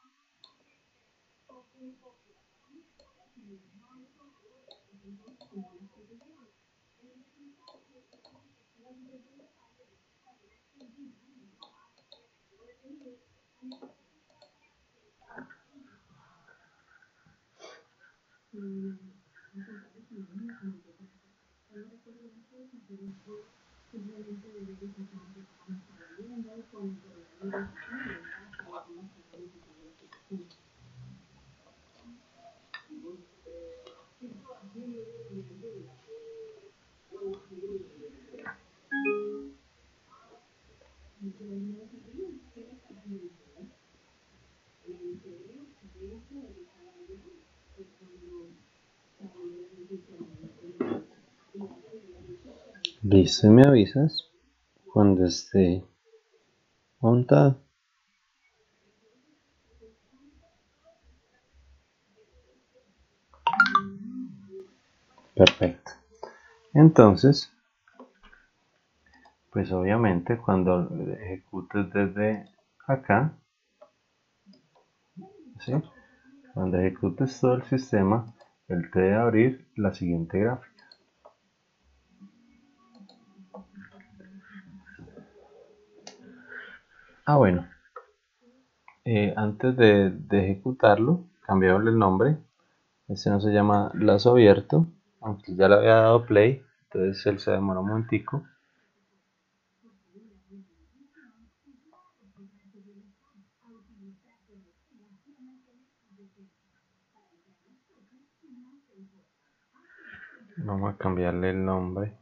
Listo, y me avisas cuando esté montado. Perfecto. Entonces, pues obviamente cuando ejecutes desde acá, ¿sí? Cuando ejecutes todo el sistema, él te debe abrir la siguiente gráfica. Bueno, antes de ejecutarlo, cambiarle el nombre. Este no se llama lazo abierto, aunque ya le había dado play, entonces él se demora un momentico. Vamos a cambiarle el nombre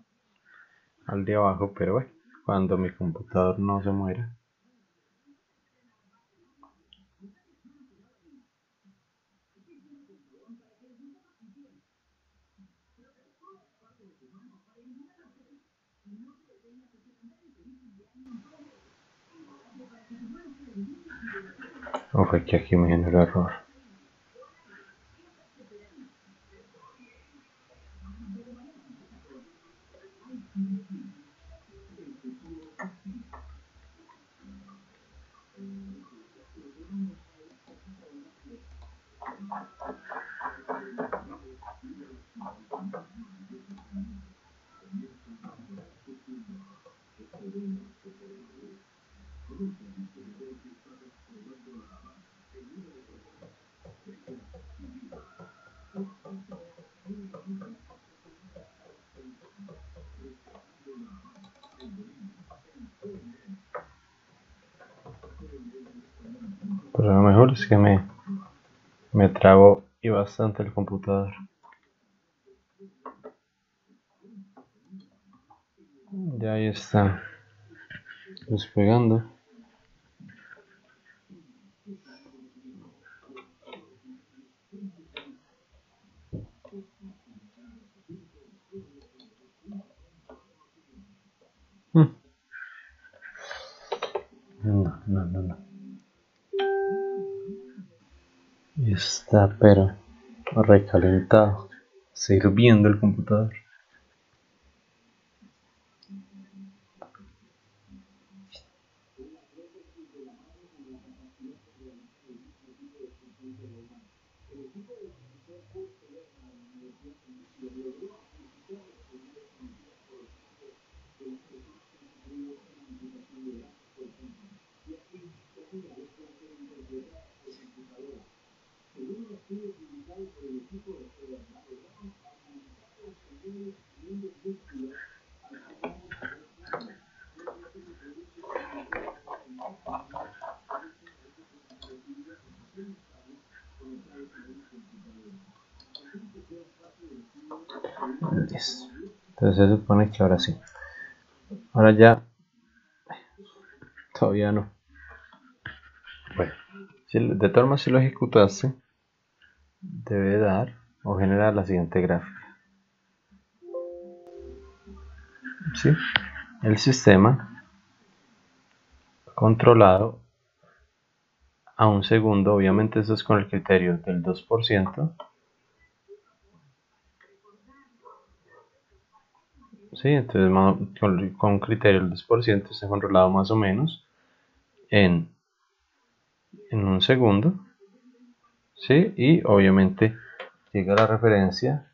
al de abajo, pero bueno, cuando mi computador no se muera. O fue que aquí me generó error. Pero lo mejor es que me trabó y bastante el computador. Ya ahí está despegando. No. Y está pero recalentado. Está hirviendo el computador. Listo. Entonces se supone que ahora sí. Ahora ya. Todavía no. Bueno. De todas formas, si lo ejecutaste, debe dar o generar la siguiente gráfica. ¿Sí? El sistema controlado a un segundo, obviamente eso es con el criterio del 2%. Sí, entonces con criterio del 2% está controlado más o menos en un segundo. ¿Sí? Y obviamente llega la referencia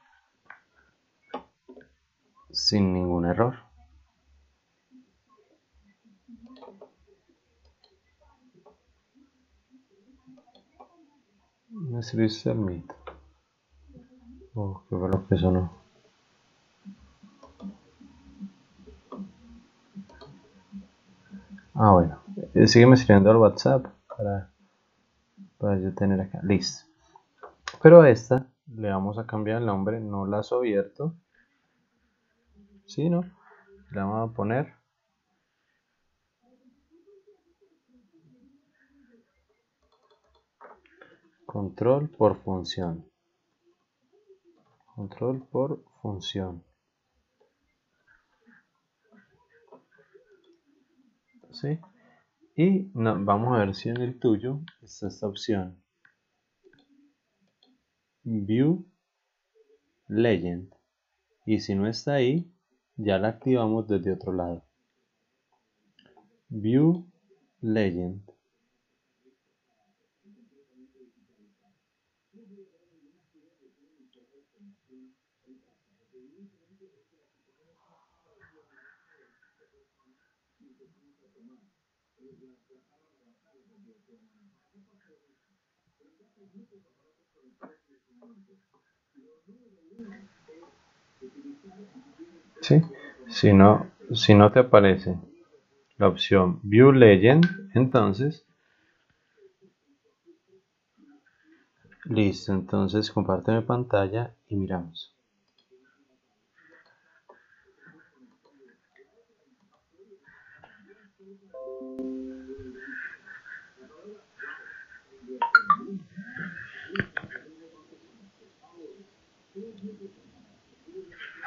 sin ningún error. Me escribiste el mito. Oh, qué fue lo que sonó. Bueno. Sígueme escribiendo al WhatsApp para yo tener acá. Listo. Pero a esta le vamos a cambiar el nombre, no lazo abierto. ¿Sí, no? Le vamos a poner control por función. Control por función. ¿sí? Y vamos a ver si en el tuyo está esta opción, View Legend, y si no está ahí, ya la activamos desde otro lado. View Legend. ¿Sí? Si no te aparece la opción View Legend, entonces listo, entonces compárteme pantalla y miramos.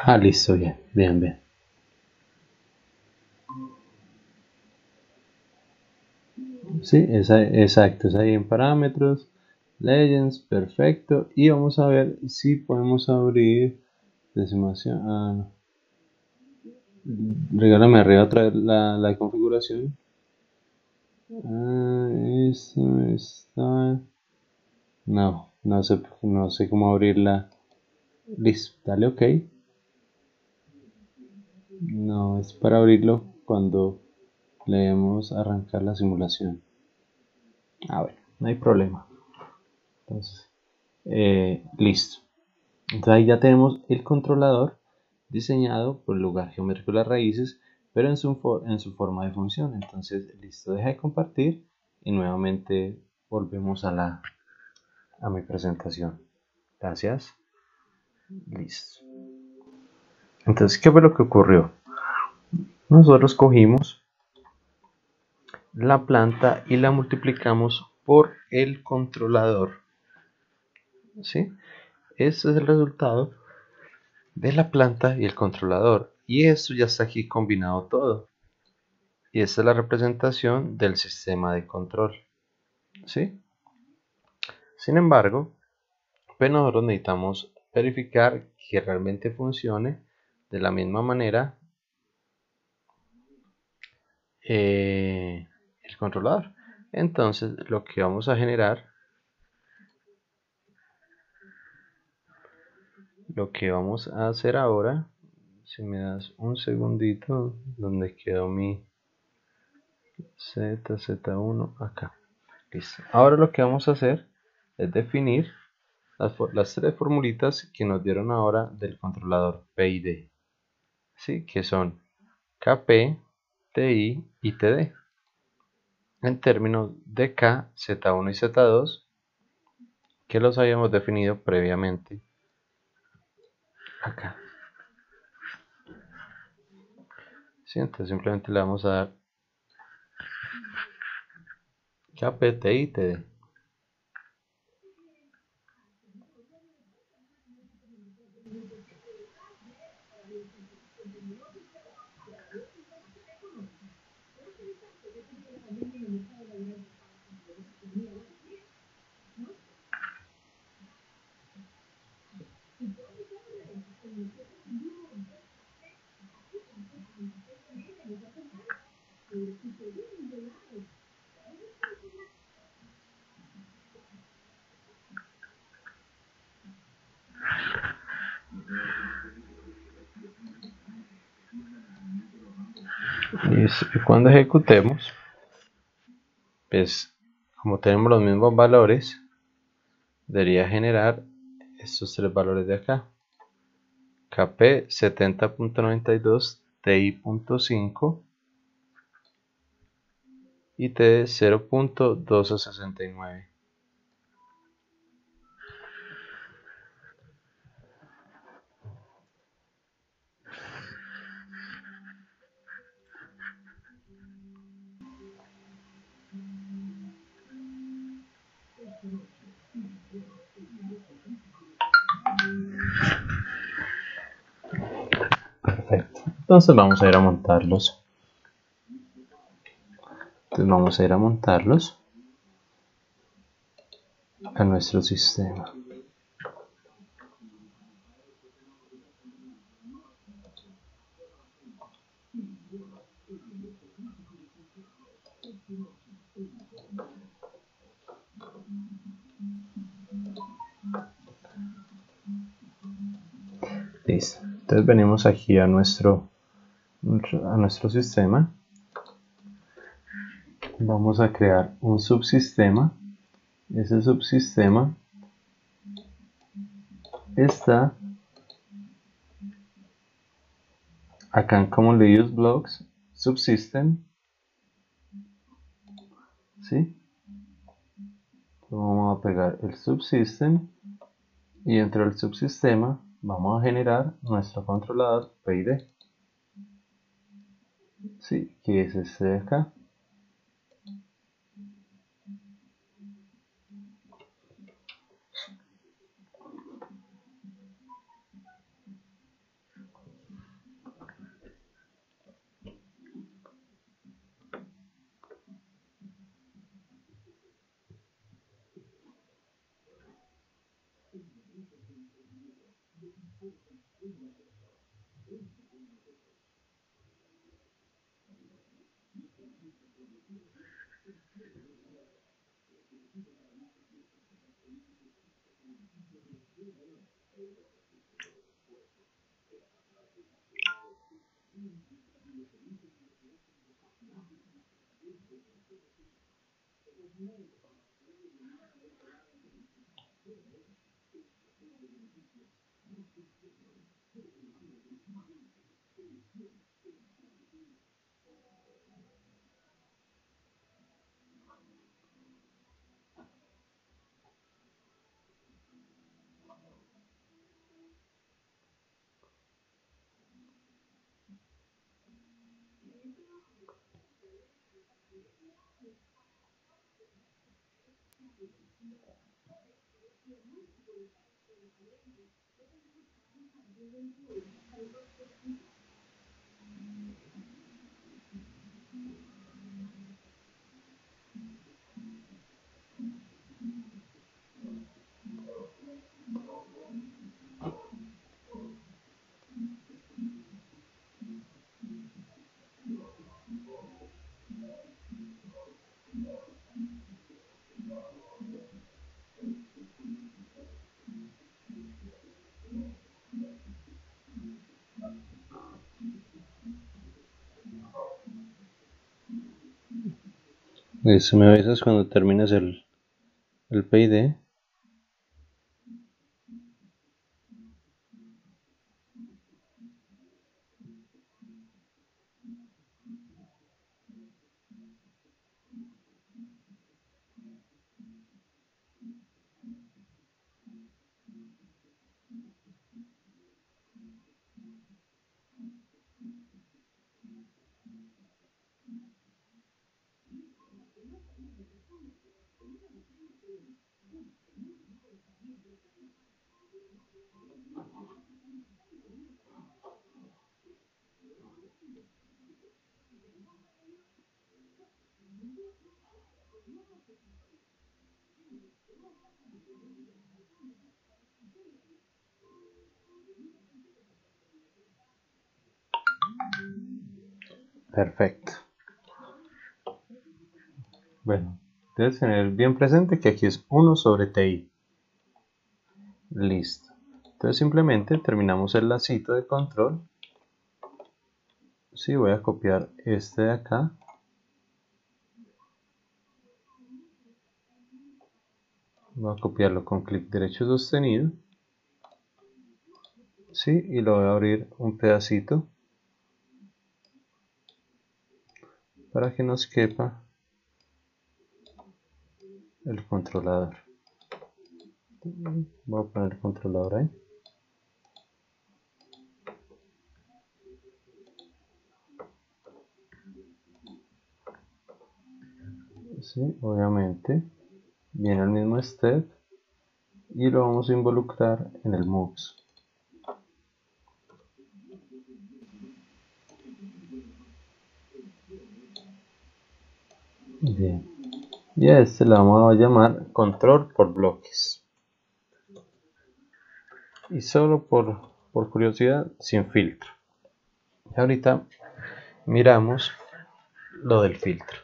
Ah, listo, bien, bien, bien. Sí, exacto, es ahí en parámetros, Legends, perfecto. Y vamos a ver si podemos abrir decimación. Ah, no. Regálame arriba otra vez la configuración. Ah, eso está. No sé cómo abrirla. Listo, dale OK. No, es para abrirlo cuando le demos a arrancar la simulación. Ah, bueno, no hay problema. Entonces, listo. Entonces ahí ya tenemos el controlador diseñado por el lugar geométrico de las raíces, pero en su forma de función. Entonces, listo, deja de compartir y nuevamente volvemos a mi presentación. Gracias. Listo. Entonces, ¿qué fue lo que ocurrió? Nosotros cogimos la planta y la multiplicamos por el controlador. ¿Sí? Este es el resultado de la planta y el controlador. Y esto ya está aquí combinado todo. Y esta es la representación del sistema de control. ¿Sí? Sin embargo, pues nosotros necesitamos verificar que realmente funcione de la misma manera el controlador. Entonces, lo que vamos a generar, lo que vamos a hacer ahora, si me das un segundito, donde quedó mi Z1 acá. Listo. Ahora lo que vamos a hacer es definir las tres formulitas que nos dieron ahora del controlador PID, ¿sí? Que son KP, TI y TD. En términos de K, Z1 y Z2, que los habíamos definido previamente acá. ¿Sí? Entonces simplemente le vamos a dar KP, TI y TD. Y cuando ejecutemos, pues como tenemos los mismos valores, debería generar estos tres valores de acá. KP 70.92, TI.5 y TD 0.1269. Perfecto. Entonces vamos a ir a montarlos. Entonces vamos a ir a montarlos a nuestro sistema. Listo. Entonces venimos aquí a nuestro sistema. Vamos a crear un subsistema. Ese subsistema está acá en Commonly Used Blocks, Subsystem. ¿Sí? Vamos a pegar el subsystem y dentro del subsistema vamos a generar nuestro controlador PID. ¿Sí? Que es este de acá. Listo, me avisas cuando termines el PID. Perfecto. Bueno, debes tener bien presente que aquí es 1 sobre TI. Listo. Entonces simplemente terminamos el lacito de control. Sí, voy a copiar este de acá. Voy a copiarlo con clic derecho sostenido. Sí, y lo voy a abrir un pedacito para que nos quepa el controlador. Voy a poner el controlador ahí. Sí, obviamente viene el mismo step y lo vamos a involucrar en el moves. Bien. Y a este le vamos a llamar control por bloques. Y solo por curiosidad, sin filtro. Y ahorita miramos lo del filtro.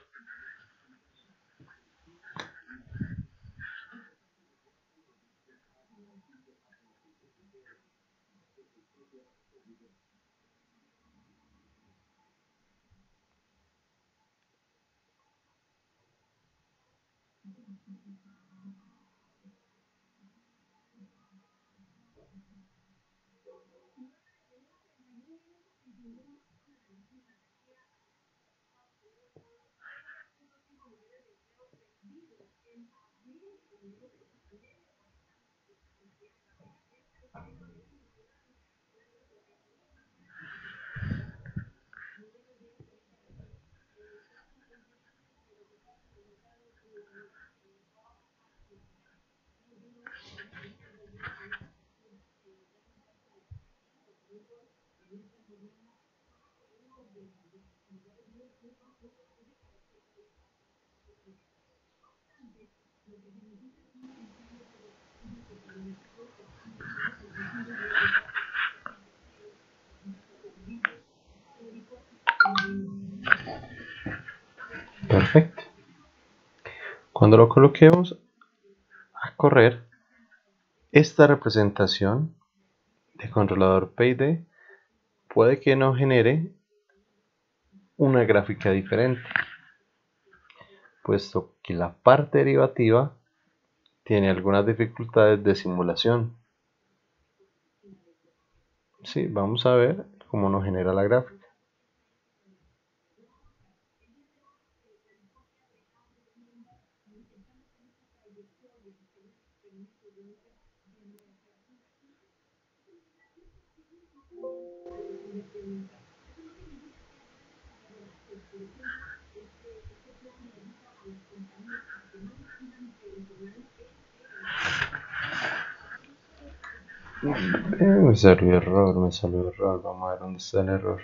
Perfecto. Cuando lo coloquemos a correr, esta representación de controlador PID puede que nos genere una gráfica diferente, puesto que la parte derivativa tiene algunas dificultades de simulación. Sí, vamos a ver cómo nos genera la gráfica. Me salió error, vamos a ver dónde está el error.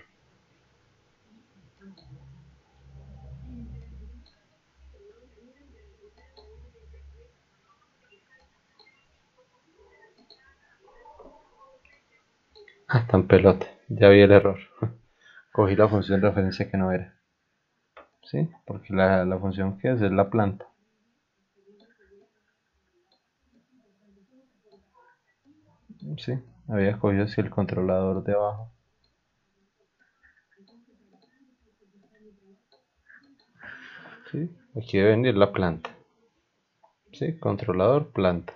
Ah, tan pelote, ya vi el error. Cogí la función de referencia que no era. Sí, porque la función que es la planta. Sí, había cogido así el controlador de abajo. Sí, aquí debe venir la planta. Sí, controlador, planta.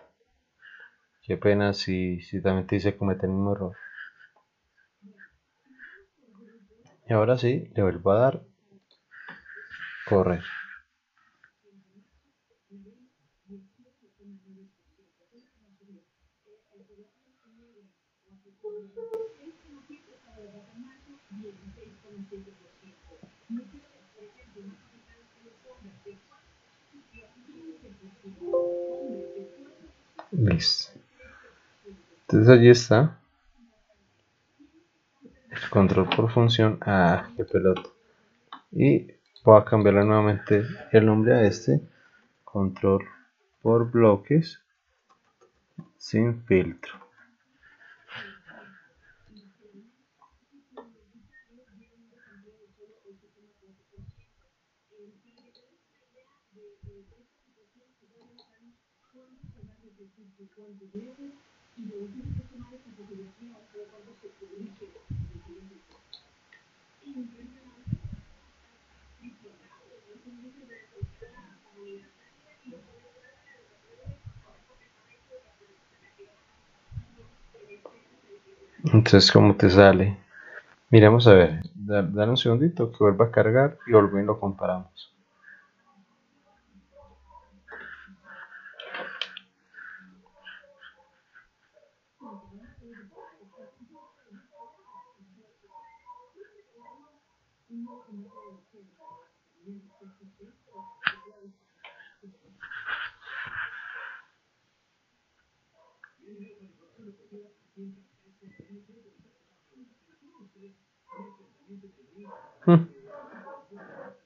Qué pena si también te hice cometer el mismo error. Y ahora sí, le vuelvo a dar correr. Listo. Entonces allí está el control por función. Ah, qué pelota. Y voy a cambiarle nuevamente el nombre a este. Control por bloques sin filtro. Entonces, ¿cómo te sale? Miremos a ver. Dale un segundito que vuelva a cargar y volvemos y lo comparamos.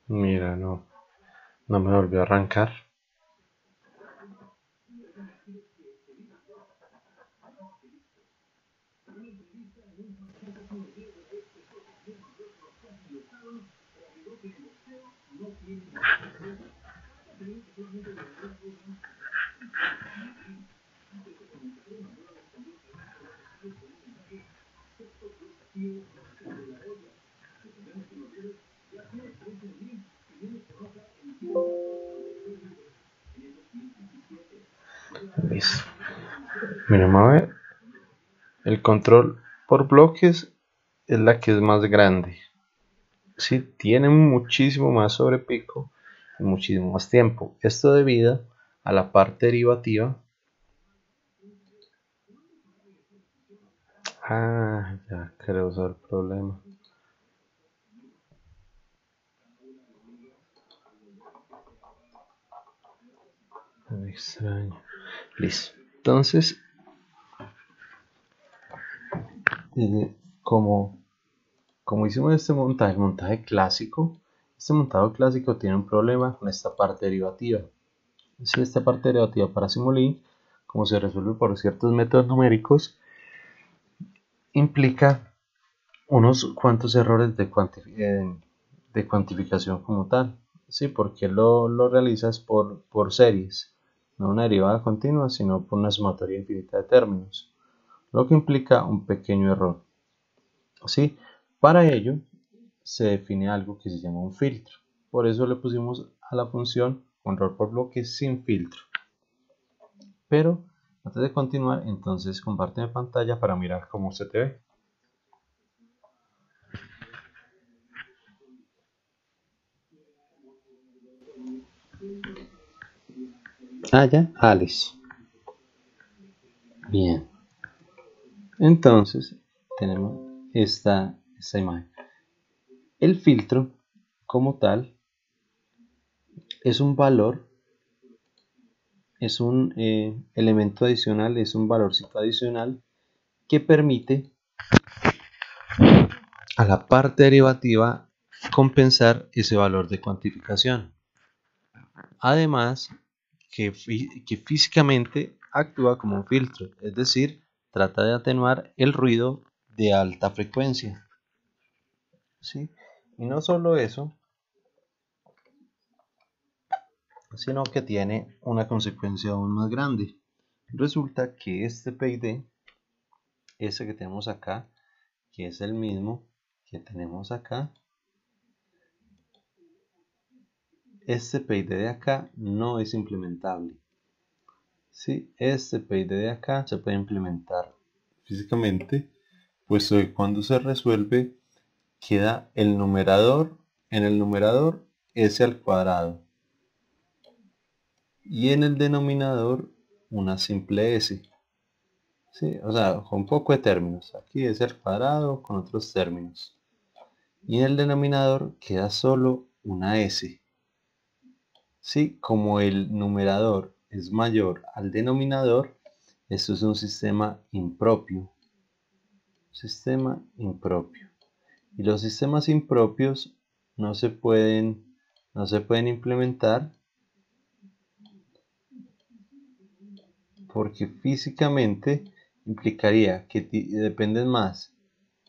Mira, no No me volvió a arrancar. Listo. Miremos a ver. El control por bloques es la que es más grande. Sí, tiene muchísimo más sobrepico y muchísimo más tiempo. Esto debido a la parte derivativa. Ya creo saber el problema. Muy extraño. Listo. Entonces, como hicimos este montaje, el montaje clásico, este montado clásico tiene un problema con esta parte derivativa. Si esta parte derivativa para Simulink, como se resuelve por ciertos métodos numéricos, implica unos cuantos errores de cuantificación como tal. Sí, porque lo realizas por series, no una derivada continua, sino por una sumatoria infinita de términos, lo que implica un pequeño error. ¿Sí? Para ello se define algo que se llama un filtro. Por eso le pusimos a la función control por bloques sin filtro. Pero antes de continuar, entonces compárteme pantalla para mirar cómo se te ve. Ya, Alex. Bien. Entonces tenemos esta imagen. El filtro como tal es un valor, es un elemento adicional, es un valorcito adicional que permite a la parte derivativa compensar ese valor de cuantificación. Además, que físicamente actúa como un filtro, es decir, trata de atenuar el ruido de alta frecuencia. ¿Sí? Y no solo eso, sino que tiene una consecuencia aún más grande. Resulta que este PID, ese que tenemos acá, que es el mismo que tenemos acá, este PID de acá no es implementable. Sí, este PID de acá se puede implementar físicamente, puesto que cuando se resuelve queda el numerador, en el numerador s al cuadrado y en el denominador una simple s. Sí, o sea, con un poco de términos. Aquí s al cuadrado con otros términos. Y en el denominador queda solo una s. Sí, como el numerador es mayor al denominador, esto es un sistema impropio. Sistema impropio. Y los sistemas impropios no se pueden implementar porque físicamente implicaría que dependen más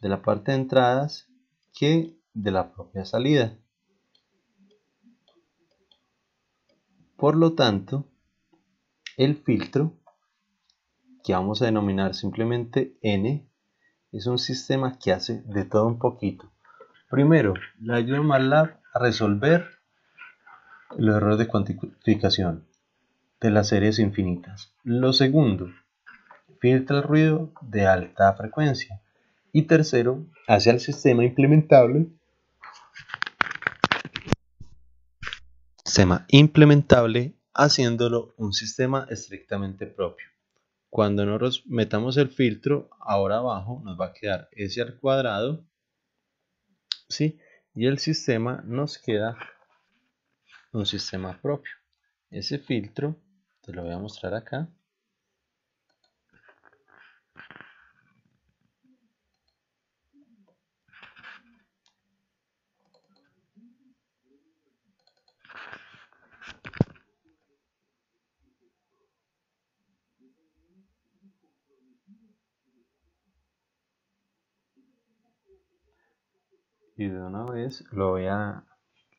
de la parte de entradas que de la propia salida. Por lo tanto, el filtro, que vamos a denominar simplemente N, es un sistema que hace de todo un poquito. Primero, le ayuda a MATLAB a resolver los errores de cuantificación de las series infinitas. Lo segundo, filtra el ruido de alta frecuencia. Y tercero, hace al sistema implementable haciéndolo un sistema estrictamente propio. Cuando nosotros metamos el filtro, ahora abajo nos va a quedar s al cuadrado, ¿sí? Y el sistema nos queda un sistema propio. Ese filtro, te lo voy a mostrar acá. y de una vez lo voy a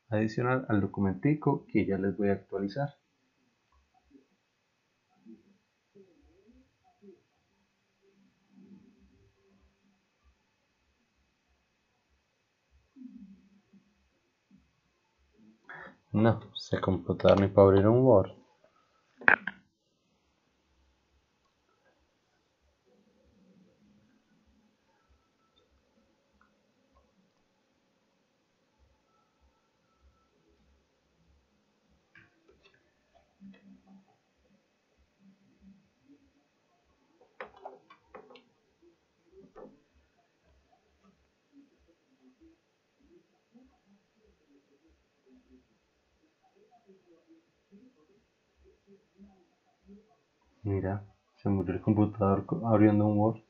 adicionar al documentico que ya les voy a actualizar. No, se computador ni para abrir un Word. Mira, se murió el computador abriendo un Word.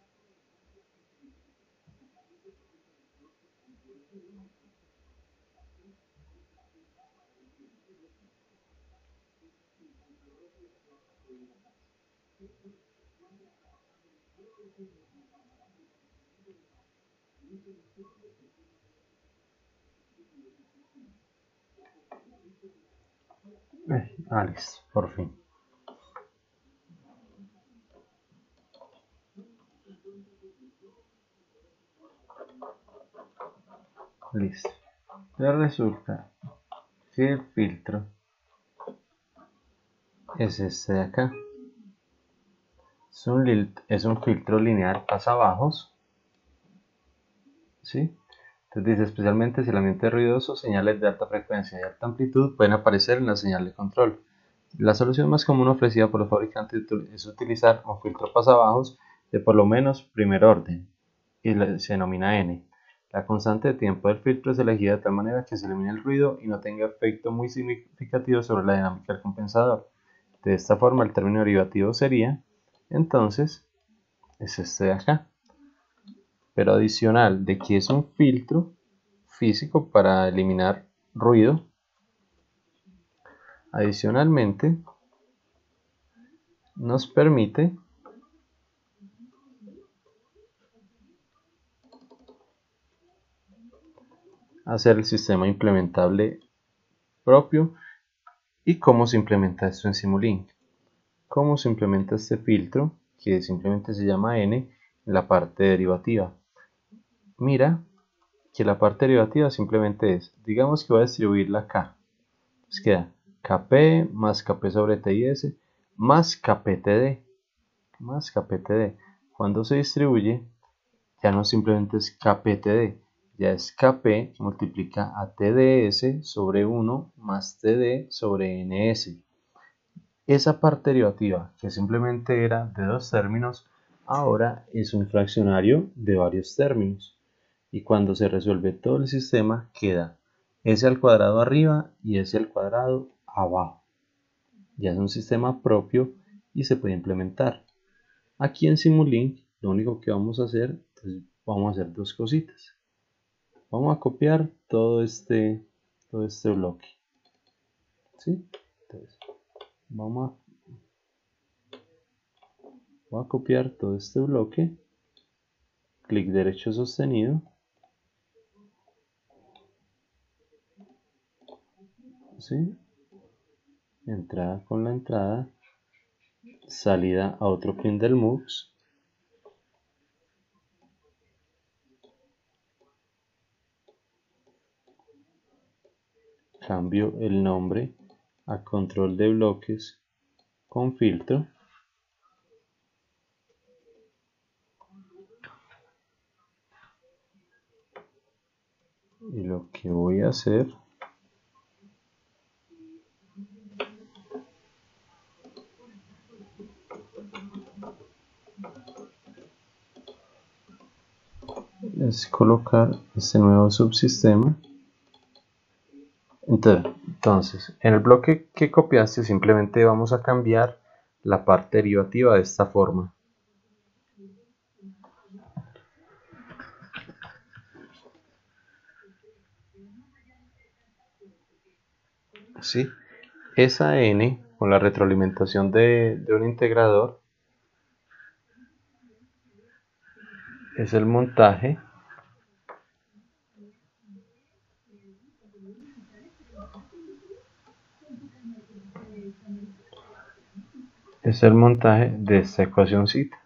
Listo, por fin. Listo. Ya resulta que el filtro es este de acá. Es un filtro lineal pasabajos, ¿sí? Entonces dice, especialmente si el ambiente es ruidoso, señales de alta frecuencia y alta amplitud pueden aparecer en la señal de control. La solución más común ofrecida por los fabricantes es utilizar un filtro pasabajos de por lo menos primer orden, y se denomina N. La constante de tiempo del filtro es elegida de tal manera que se elimine el ruido y no tenga efecto muy significativo sobre la dinámica del compensador. De esta forma, el término derivativo sería, entonces, es este de acá. Pero adicional de que es un filtro físico para eliminar ruido, adicionalmente nos permite hacer el sistema implementable propio. ¿Y cómo se implementa esto en Simulink? ¿Cómo se implementa este filtro, que simplemente se llama N, en la parte derivativa? Mira que la parte derivativa simplemente es, digamos que voy a distribuirla acá. Pues queda Kp más Kp sobre Tis más Kptd. Más Kptd. Cuando se distribuye, ya no simplemente es Kptd, ya es Kp multiplica a Tds sobre 1 más Td sobre Ns. Esa parte derivativa, que simplemente era de dos términos, ahora es un fraccionario de varios términos. Y cuando se resuelve todo el sistema, queda s al cuadrado arriba y s al cuadrado abajo. Ya es un sistema propio y se puede implementar. Aquí en Simulink, lo único que vamos a hacer, pues vamos a hacer dos cositas. Vamos a copiar todo este bloque. ¿Sí? Entonces, voy a copiar todo este bloque, clic derecho sostenido, ¿sí? Entrada con la entrada, salida a otro pin del MUX, cambio el nombre a control de bloques con filtro, y lo que voy a hacer es colocar este nuevo subsistema. Entonces, en el bloque que copiaste simplemente vamos a cambiar la parte derivativa de esta forma. ¿Sí? Esa n con la retroalimentación de un integrador es el montaje es el montaje de esta ecuacióncita.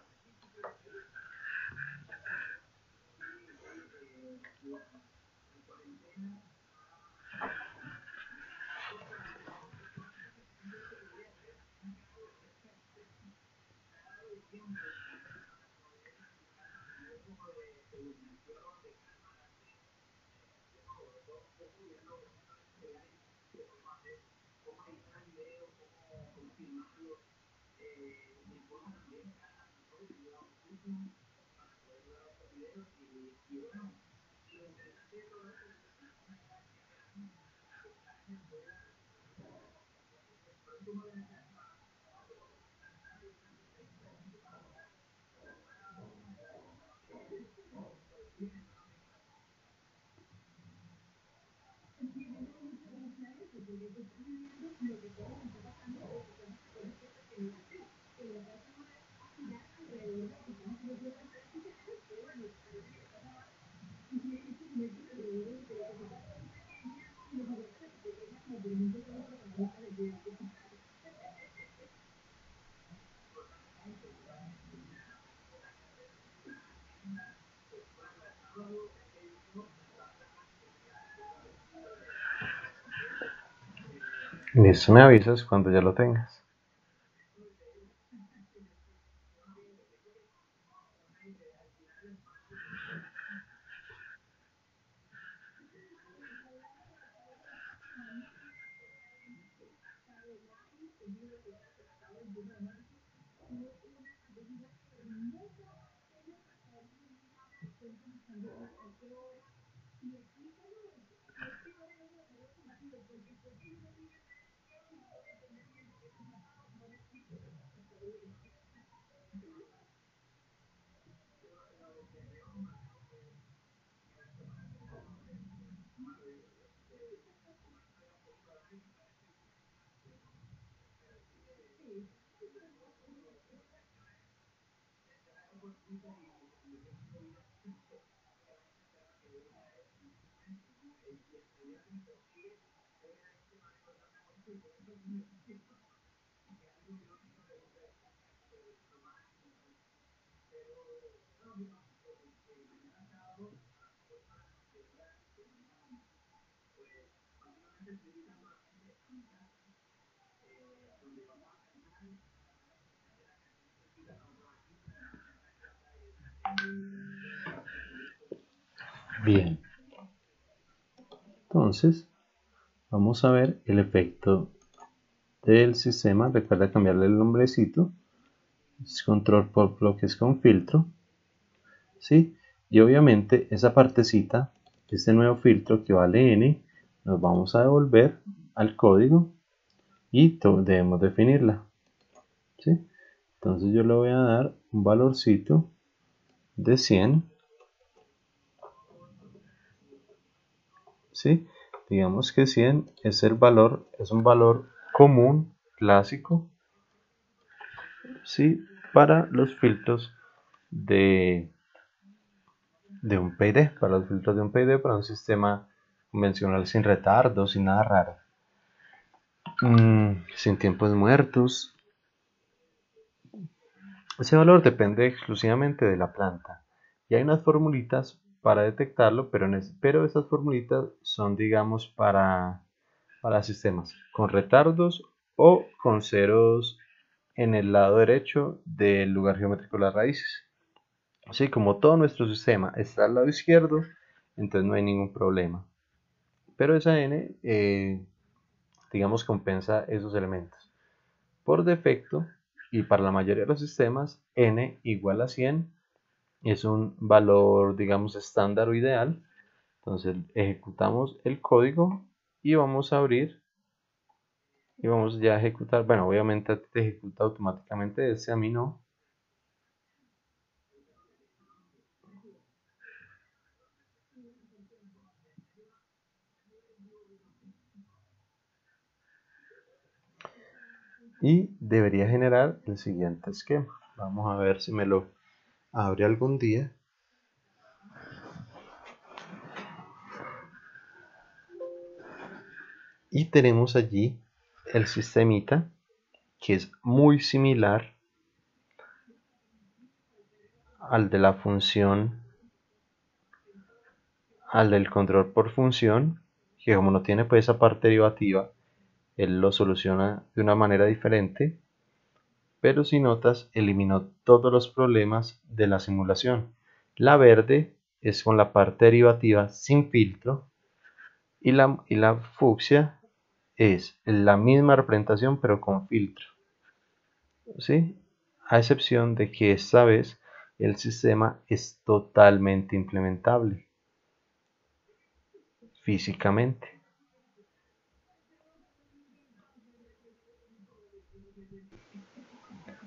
Listo, me avisas cuando ya lo tengas. Bien, entonces vamos a ver el efecto del sistema. Recuerda cambiarle el nombrecito. Es control por bloques con filtro. ¿Sí? Y obviamente esa partecita, este nuevo filtro que vale n, nos vamos a devolver al código y debemos definirla. ¿Sí? Entonces yo le voy a dar un valorcito de 100. ¿Sí? Digamos que 100 es el valor, es un valor común, clásico, ¿sí? Para los filtros de un PID, para los filtros de un PID, para un sistema convencional sin retardo, sin nada raro, sin tiempos muertos. Ese valor depende exclusivamente de la planta y hay unas formulitas para detectarlo, pero esas formulitas son, digamos, para sistemas con retardos o con ceros en el lado derecho del lugar geométrico de las raíces. Así como todo nuestro sistema está al lado izquierdo, entonces no hay ningún problema. Pero esa n, digamos, compensa esos elementos. Por defecto, y para la mayoría de los sistemas, n igual a 100 es un valor, digamos, estándar o ideal. Entonces ejecutamos el código y vamos a abrir y vamos ya a ejecutar. Bueno, obviamente te ejecuta automáticamente, ese a mí no. Y debería generar el siguiente esquema. Vamos a ver si me lo abre algún día. Y tenemos allí el sistemita que es muy similar al de la función, al del control por función, que como no tiene pues esa parte derivativa, él lo soluciona de una manera diferente, pero si notas, eliminó todos los problemas de la simulación. La verde es con la parte derivativa sin filtro, y la fucsia es la misma representación pero con filtro, ¿sí? A excepción de que esta vez el sistema es totalmente implementable físicamente.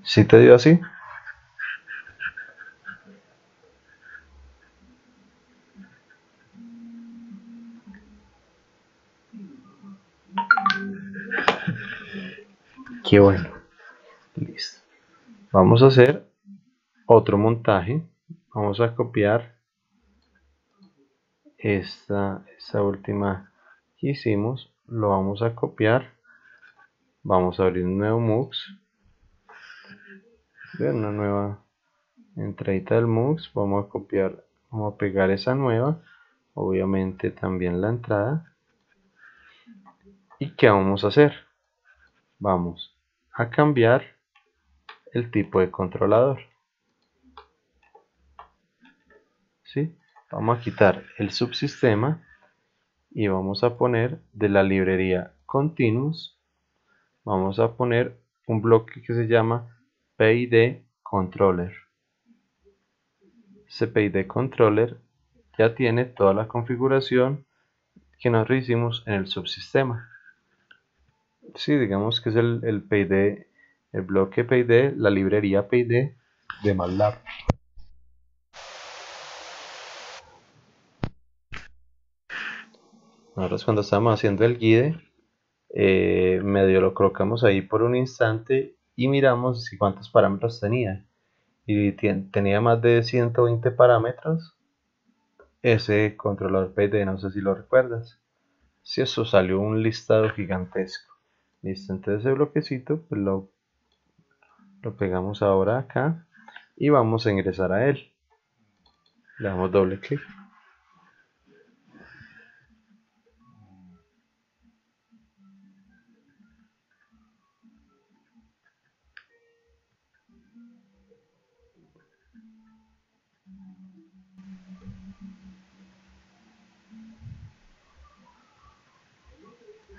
¿Sí te dio así? Qué bueno. Listo. Vamos a hacer otro montaje. Vamos a copiar esta última que hicimos. Lo vamos a copiar. Vamos a abrir un nuevo MUX. Una nueva entradita del MUX. Vamos a copiar, vamos a pegar esa nueva. Obviamente también la entrada. ¿Y qué vamos a hacer? Vamos a cambiar el tipo de controlador. ¿Sí? Vamos a quitar el subsistema y vamos a poner de la librería Continuous, vamos a poner un bloque que se llama PID Controller. Ese PID Controller ya tiene toda la configuración que nos hicimos en el subsistema. Sí, digamos que es el PID, el bloque PID, la librería PID de MATLAB. Nosotros cuando estábamos haciendo el guide, medio lo colocamos ahí por un instante y miramos si cuántos parámetros tenía. Y tenía más de 120 parámetros. Ese controlador PD, no sé si lo recuerdas. Si eso salió un listado gigantesco. Listo, entonces ese bloquecito pues lo pegamos ahora acá y vamos a ingresar a él. Le damos doble clic.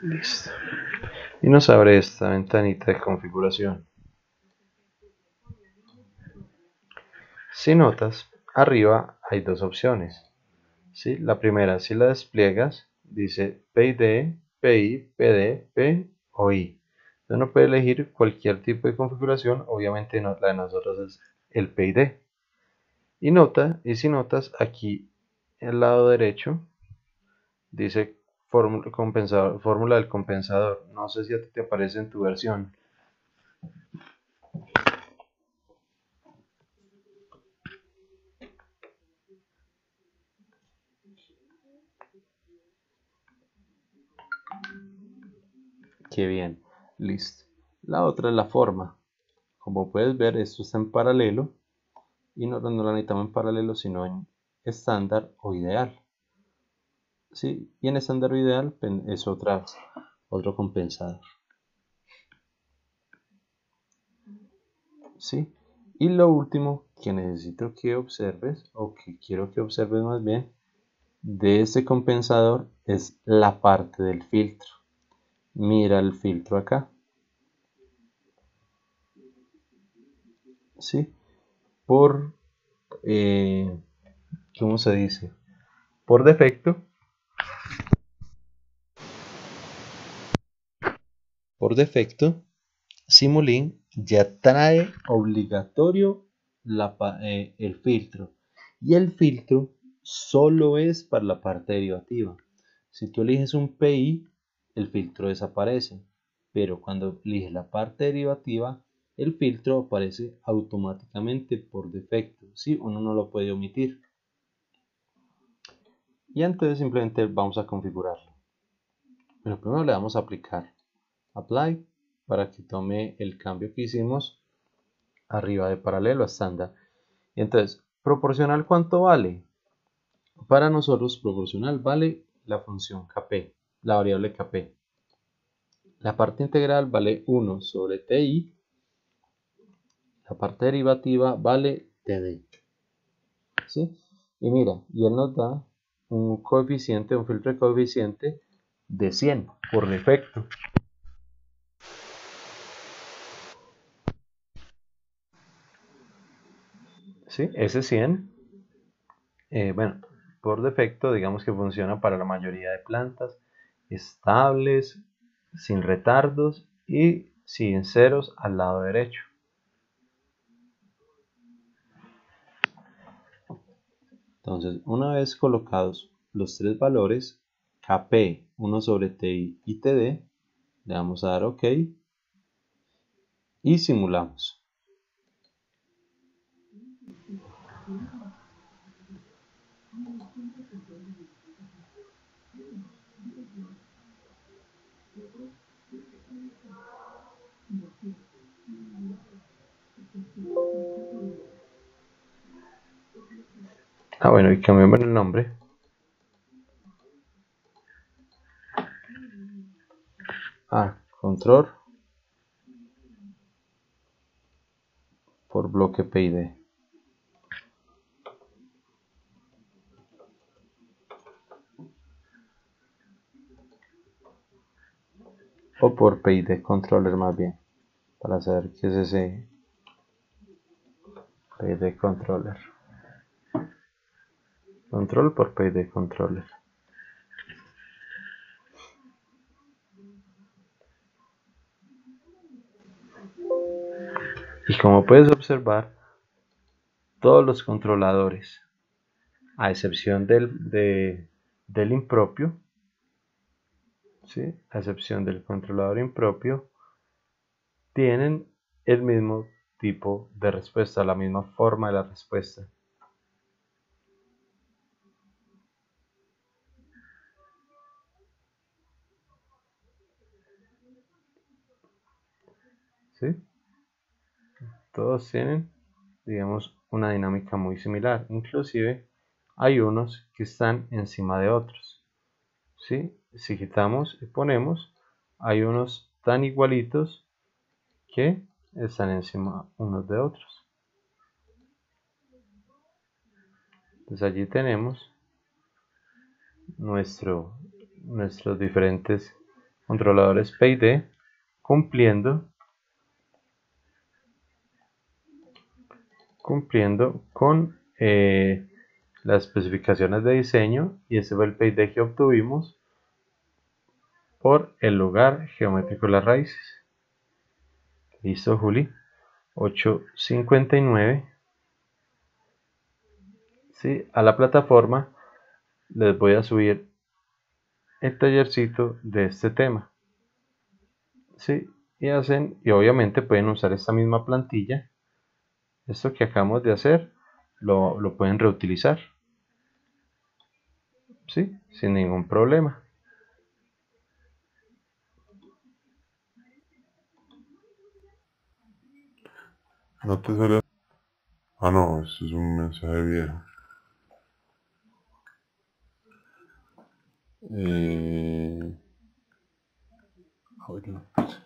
Listo. Y nos abre esta ventanita de configuración. Si notas, arriba hay dos opciones. ¿Sí? La primera, si la despliegas, dice PID, PI, PD, P o I. Entonces uno puede elegir cualquier tipo de configuración, obviamente no, la de nosotros es el PID. Y si notas, aquí al lado derecho dice fórmula del compensador. No sé si a ti te aparece en tu versión. Qué bien, listo. La otra es la forma. Como puedes ver, esto está en paralelo y no lo necesitamos en paralelo, sino en estándar o ideal. ¿Sí? Y en estándar o ideal es otro compensador. ¿Sí? Y lo último que necesito que observes, o que quiero que observes más bien, de este compensador es la parte del filtro. Mira el filtro acá. ¿Sí? Por, ¿cómo se dice? Por defecto, Simulink ya trae obligatorio el filtro. Y el filtro solo es para la parte derivativa. Si tú eliges un PI, el filtro desaparece. Pero cuando eliges la parte derivativa, el filtro aparece automáticamente por defecto. ¿Sí? Uno no lo puede omitir. Y entonces simplemente vamos a configurarlo. Pero primero le vamos a aplicar Apply, para que tome el cambio que hicimos arriba de paralelo a estándar. Y entonces, proporcional, ¿cuánto vale? Para nosotros, proporcional vale la función kp, la variable kp. La parte integral vale 1 sobre ti. La parte derivativa vale td. ¿Sí? Y mira, y él nos da un coeficiente, un filtro de coeficiente de 100 por defecto. ¿Sí? Ese 100, bueno, por defecto digamos que funciona para la mayoría de plantas estables, sin retardos y sin ceros al lado derecho. Entonces, una vez colocados los tres valores, Kp, 1 sobre Ti y Td, le vamos a dar OK y simulamos. Bueno, y cambiamos el nombre a control por bloque PID. O por PID controller más bien, para saber qué es ese PID controller. Control por PID controller. Y como puedes observar, todos los controladores, a excepción del impropio, ¿sí? A excepción del controlador impropio, tienen el mismo tipo de respuesta, la misma forma de la respuesta. ¿Sí? Todos tienen, digamos, una dinámica muy similar. Inclusive hay unos que están encima de otros. ¿Sí? Si quitamos y ponemos, hay unos tan igualitos que están encima unos de otros. Entonces allí tenemos nuestros diferentes controladores PID cumpliendo con las especificaciones de diseño, y ese fue el PID que obtuvimos por el lugar geométrico de las raíces. Listo, Juli. 8:59. ¿Sí? A la plataforma les voy a subir el tallercito de este tema. ¿Sí? Y obviamente pueden usar esta misma plantilla. Esto que acabamos de hacer lo pueden reutilizar. ¿Sí? Sin ningún problema. No te sale. Ah, no, eso es un mensaje viejo.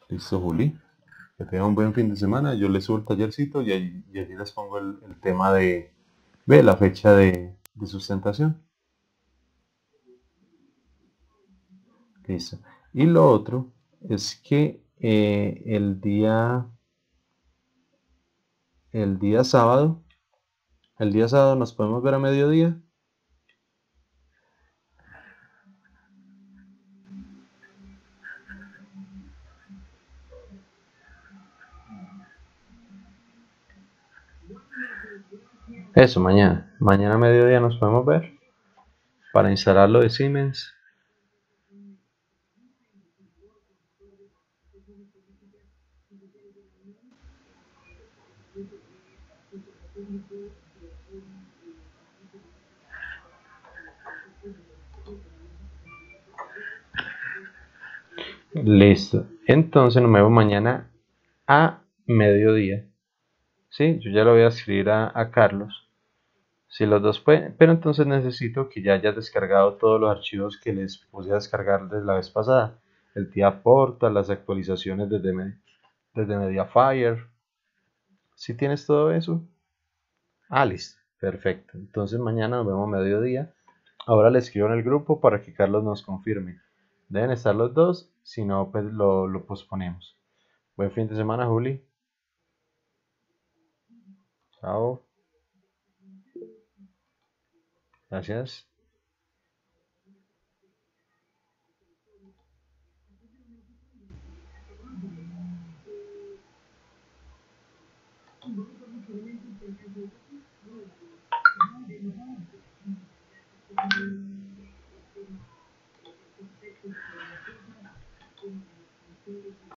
Listo, Juli. Que tengan un buen fin de semana. Yo les subo el tallercito y allí les pongo el tema de la fecha de sustentación. Listo. Y lo otro es que el día sábado nos podemos ver a mediodía. Eso, mañana a mediodía nos podemos ver para instalar lo de Siemens. Listo. Entonces nos vemos mañana a mediodía. Sí, yo ya lo voy a escribir a Carlos. Si los dos pueden, pero entonces necesito que ya hayas descargado todos los archivos que les puse a descargar desde la vez pasada. El tía Porta, las actualizaciones desde Mediafire. ¿Si tienes todo eso? Ah, listo. Perfecto. Entonces mañana nos vemos a mediodía. Ahora le escribo en el grupo para que Carlos nos confirme. Deben estar los dos, si no, pues lo posponemos. Buen fin de semana, Juli. Chao. Gracias.